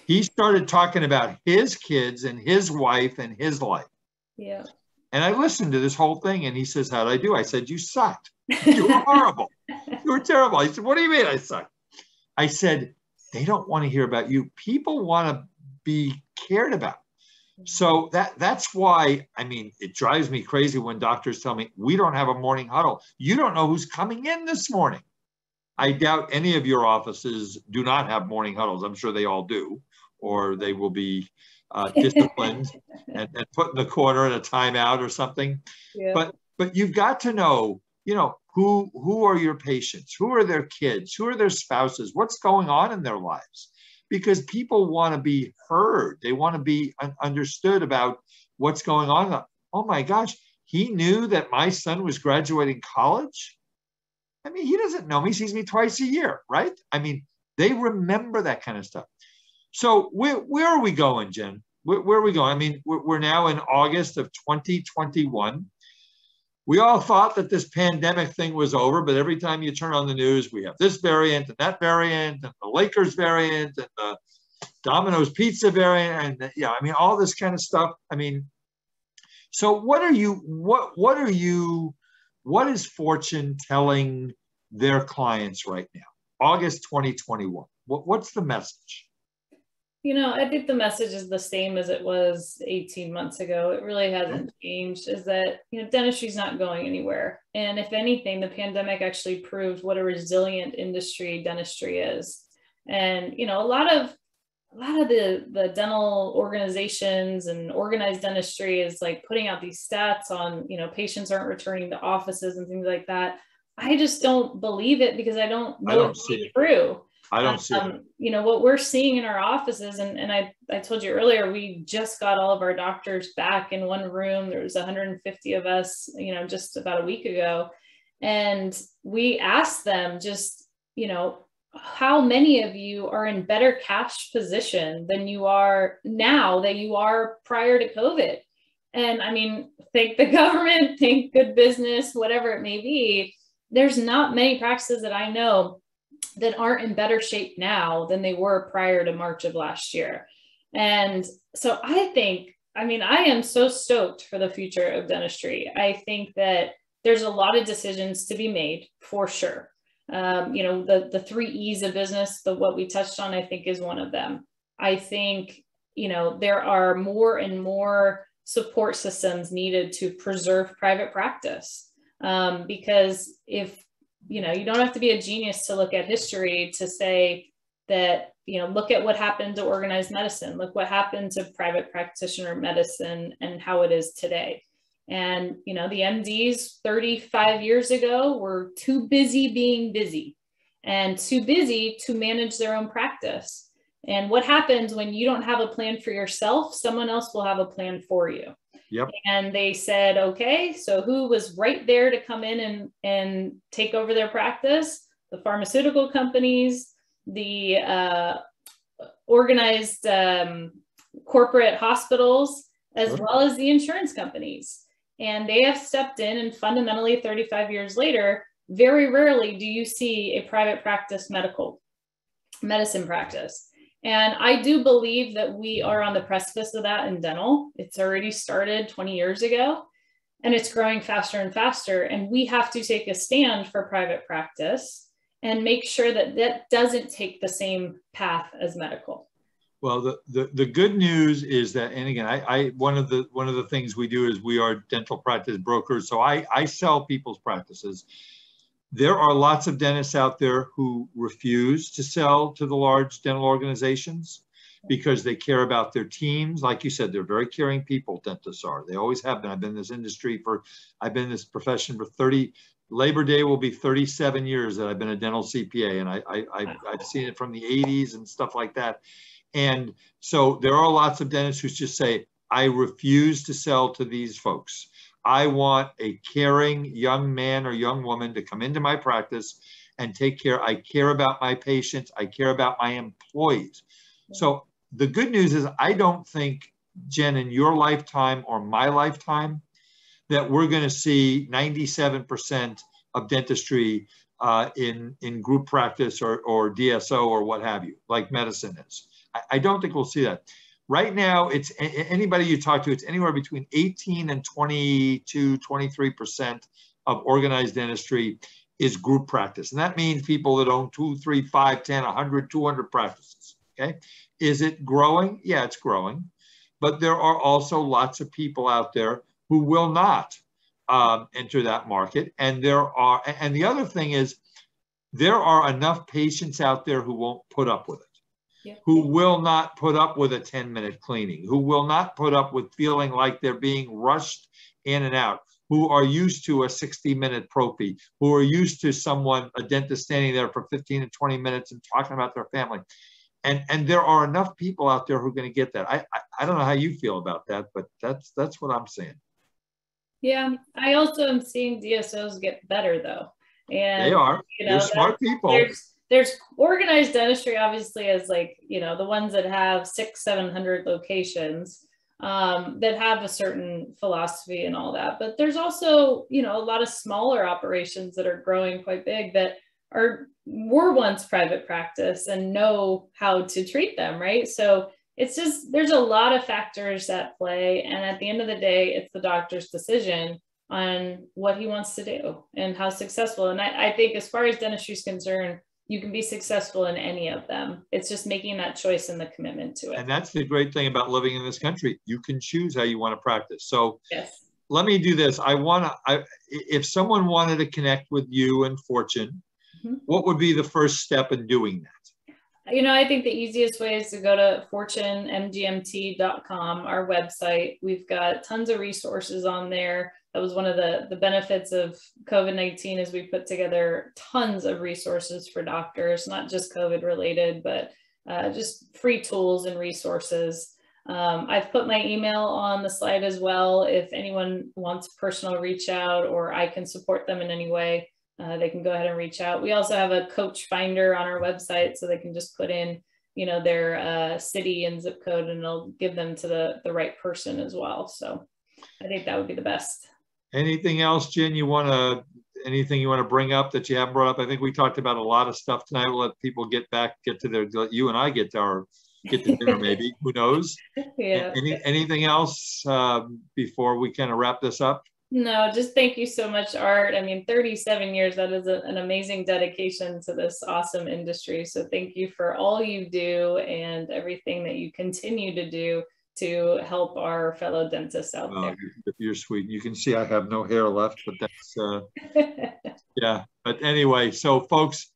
He started talking about his kids and his wife and his life. Yeah. And I listened to this whole thing, and he says, how'd I do? I said, you sucked. You were horrible. You were terrible. He said, what do you mean I sucked? I said, they don't want to hear about you. People want to be cared about. So that's why, I mean, it drives me crazy when doctors tell me, we don't have a morning huddle. You don't know who's coming in this morning. I doubt any of your offices do not have morning huddles. I'm sure they all do, or they will be disciplined and put in the corner in a timeout or something. Yeah. But you've got to know, you know, who are your patients? Who are their kids? Who are their spouses? What's going on in their lives? Because people want to be heard. They want to be understood about what's going on. Oh my gosh, he knew that my son was graduating college? I mean, he doesn't know me. He sees me twice a year, right? I mean, they remember that kind of stuff. So where are we going, Jen? Where are we going? I mean, we're now in August of 2021. We all thought that this pandemic thing was over, but every time you turn on the news, we have this variant and that variant and the Lakers variant and the Domino's pizza variant. And yeah, I mean, all this kind of stuff. I mean, so what is Fortune telling their clients right now? August 2021. What's the message? You know, I think the message is the same as it was 18 months ago. It really hasn't changed, is that, you know, dentistry is not going anywhere. And if anything, the pandemic actually proved what a resilient industry dentistry is. And, you know, a lot of the dental organizations and organized dentistry is like putting out these stats on, you know, patients aren't returning to offices and things like that. I just don't believe it because I don't know it's true. I don't see it. You know, what we're seeing in our offices, and I told you earlier, we just got all of our doctors back in one room. There was 150 of us, you know, just about a week ago. And we asked them just, you know, how many of you are in better cash position than you are now that you are prior to COVID? And I mean, thank the government, thank good business, whatever it may be. There's not many practices that I know that aren't in better shape now than they were prior to March of last year. And so I think, I mean, I am so stoked for the future of dentistry. I think that there's a lot of decisions to be made for sure. You know, the 3 E's of business, what we touched on, I think is one of them. I think, you know, there are more and more support systems needed to preserve private practice. Because if, you know, you don't have to be a genius to look at history to say that, you know, look at what happened to organized medicine, look what happened to private practitioner medicine and how it is today. And, you know, the MDs 35 years ago were too busy being busy and too busy to manage their own practice. And what happens when you don't have a plan for yourself, someone else will have a plan for you. Yep. And they said, okay, so who was right there to come in and take over their practice? The pharmaceutical companies, the organized corporate hospitals, as well as the insurance companies. And they have stepped in, and fundamentally 35 years later, very rarely do you see a private practice medicine practice. And I do believe that we are on the precipice of that in dental. It's already started 20 years ago, and it's growing faster and faster. And we have to take a stand for private practice and make sure that that doesn't take the same path as medical. Well, the good news is that, and again, one of the things we do is we are dental practice brokers. So I sell people's practices. There are lots of dentists out there who refuse to sell to the large dental organizations because they care about their teams. Like you said, they're very caring people, dentists are. They always have been. I've been in this profession for 30, Labor Day will be 37 years that I've been a dental CPA, and I've seen it from the 80s and stuff like that. And so there are lots of dentists who just say, I refuse to sell to these folks. I want a caring young man or young woman to come into my practice and take care. I care about my patients. I care about my employees. So the good news is I don't think, Jen, in your lifetime or my lifetime, that we're going to see 97% of dentistry in group practice or DSO or what have you, like medicine is. I don't think we'll see that. Right now, it's anybody you talk to, it's anywhere between 18 and 22, 23% of organized dentistry is group practice. And that means people that own 2, 3, 5, 10, 100, 200 practices, okay? Is it growing? Yeah, it's growing. But there are also lots of people out there who will not enter that market. And and the other thing is, there are enough patients out there who won't put up with it. Yeah. Who will not put up with a 10-minute cleaning, who will not put up with feeling like they're being rushed in and out, who are used to a 60-minute prophy, who are used to a dentist standing there for 15 to 20 minutes and talking about their family. And there are enough people out there who are going to get that. I don't know how you feel about that, but that's what I'm saying. Yeah, I also am seeing DSOs get better though. And they are. They're smart people. There's organized dentistry, obviously, as like, you know, the ones that have 600-700 locations that have a certain philosophy and all that. But there's also, you know, a lot of smaller operations that are growing quite big that were once private practice and know how to treat them, right? So it's just, there's a lot of factors at play. And at the end of the day, it's the doctor's decision on what he wants to do and how successful. And I think as far as dentistry is concerned, you can be successful in any of them. It's just making that choice and the commitment to it. And that's the great thing about living in this country. You can choose how you want to practice. So yes. Let me do this. If someone wanted to connect with you and Fortune, what would be the first step in doing that? You know, I think the easiest way is to go to fortunemgmt.com, our website. We've got tons of resources on there. That was one of the benefits of COVID-19 is we put together tons of resources for doctors, not just COVID related, but just free tools and resources. I've put my email on the slide as well. If anyone wants personal reach out or I can support them in any way, they can go ahead and reach out. We also have a coach finder on our website, so they can just put in, you know, their city and zip code, and it'll give them to the right person as well. So I think that would be the best. Anything else, Jen, anything you want to bring up that you haven't brought up? I think we talked about a lot of stuff tonight. We'll let people get to their, let you and I get to dinner maybe, who knows? Yeah. Anything else before we kind of wrap this up? No, just thank you so much, Art. I mean, 37 years, that is an amazing dedication to this awesome industry. So thank you for all you do and everything that you continue to do to help our fellow dentists out there. You're sweet. You can see I have no hair left, but that's, yeah. But anyway, so folks,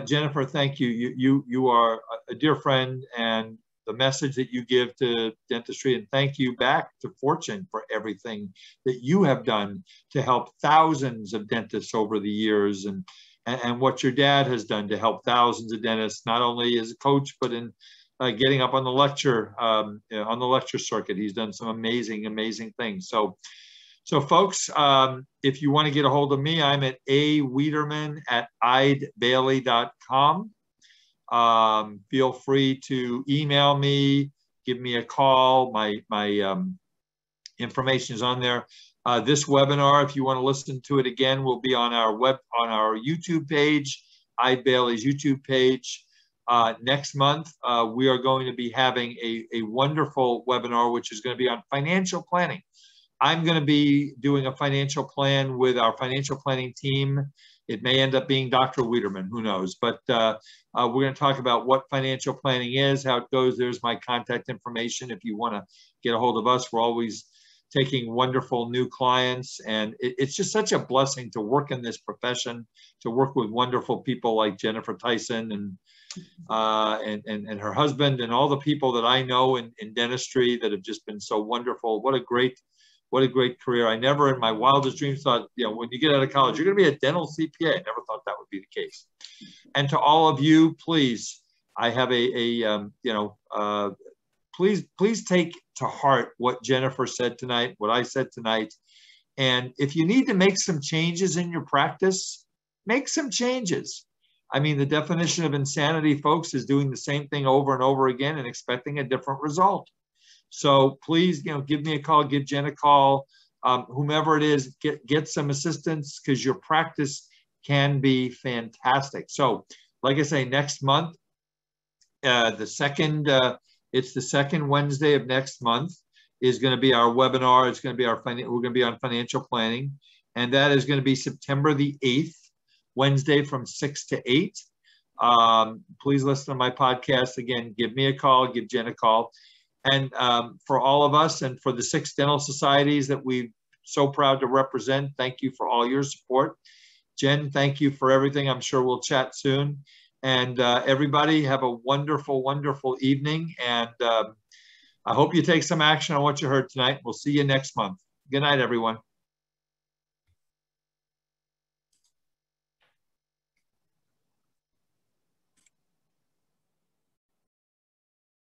Jennifer, thank you. You are a dear friend, and the message that you give to dentistry, and thank you back to Fortune for everything that you have done to help thousands of dentists over the years, and what your dad has done to help thousands of dentists, not only as a coach, but in getting up on the lecture circuit. He's done some amazing things. So folks, if you want to get a hold of me, I'm at awiederman@eidebailey.com. Feel free to email me, give me a call. My information is on there. This webinar, if you want to listen to it again, will be on our YouTube page, Eide Bailey's YouTube page. Next month, we are going to be having a wonderful webinar, which is going to be on financial planning. I'm going to be doing a financial plan with our financial planning team. It may end up being Dr. Wiederman, who knows? But we're going to talk about what financial planning is, how it goes. There's my contact information if you want to get a hold of us. We're always taking wonderful new clients, and it's just such a blessing to work in this profession, to work with wonderful people like Jennifer Tyson and her husband, and all the people that I know in dentistry that have just been so wonderful. What a great career. I never in my wildest dreams thought, you know, when you get out of college, you're going to be a dental CPA. I never thought that would be the case. And to all of you, please, I have please take to heart what Jennifer said tonight, what I said tonight. And if you need to make some changes in your practice, make some changes. I mean, the definition of insanity, folks, is doing the same thing over and over again and expecting a different result. So please, you know, give me a call, give Jen a call, whomever it is, get some assistance, because your practice can be fantastic. So, like I say, next month, it's the second Wednesday of next month is going to be our webinar. It's going to be we're going to be on financial planning, and that is going to be September the 8th, Wednesday from 6 to 8. Please listen to my podcast. Again, give me a call, give Jen a call. And for all of us and for the 6 dental societies that we're so proud to represent, thank you for all your support. Jen, thank you for everything. I'm sure we'll chat soon. And everybody have a wonderful, wonderful evening. And I hope you take some action on what you heard tonight. We'll see you next month. Good night, everyone.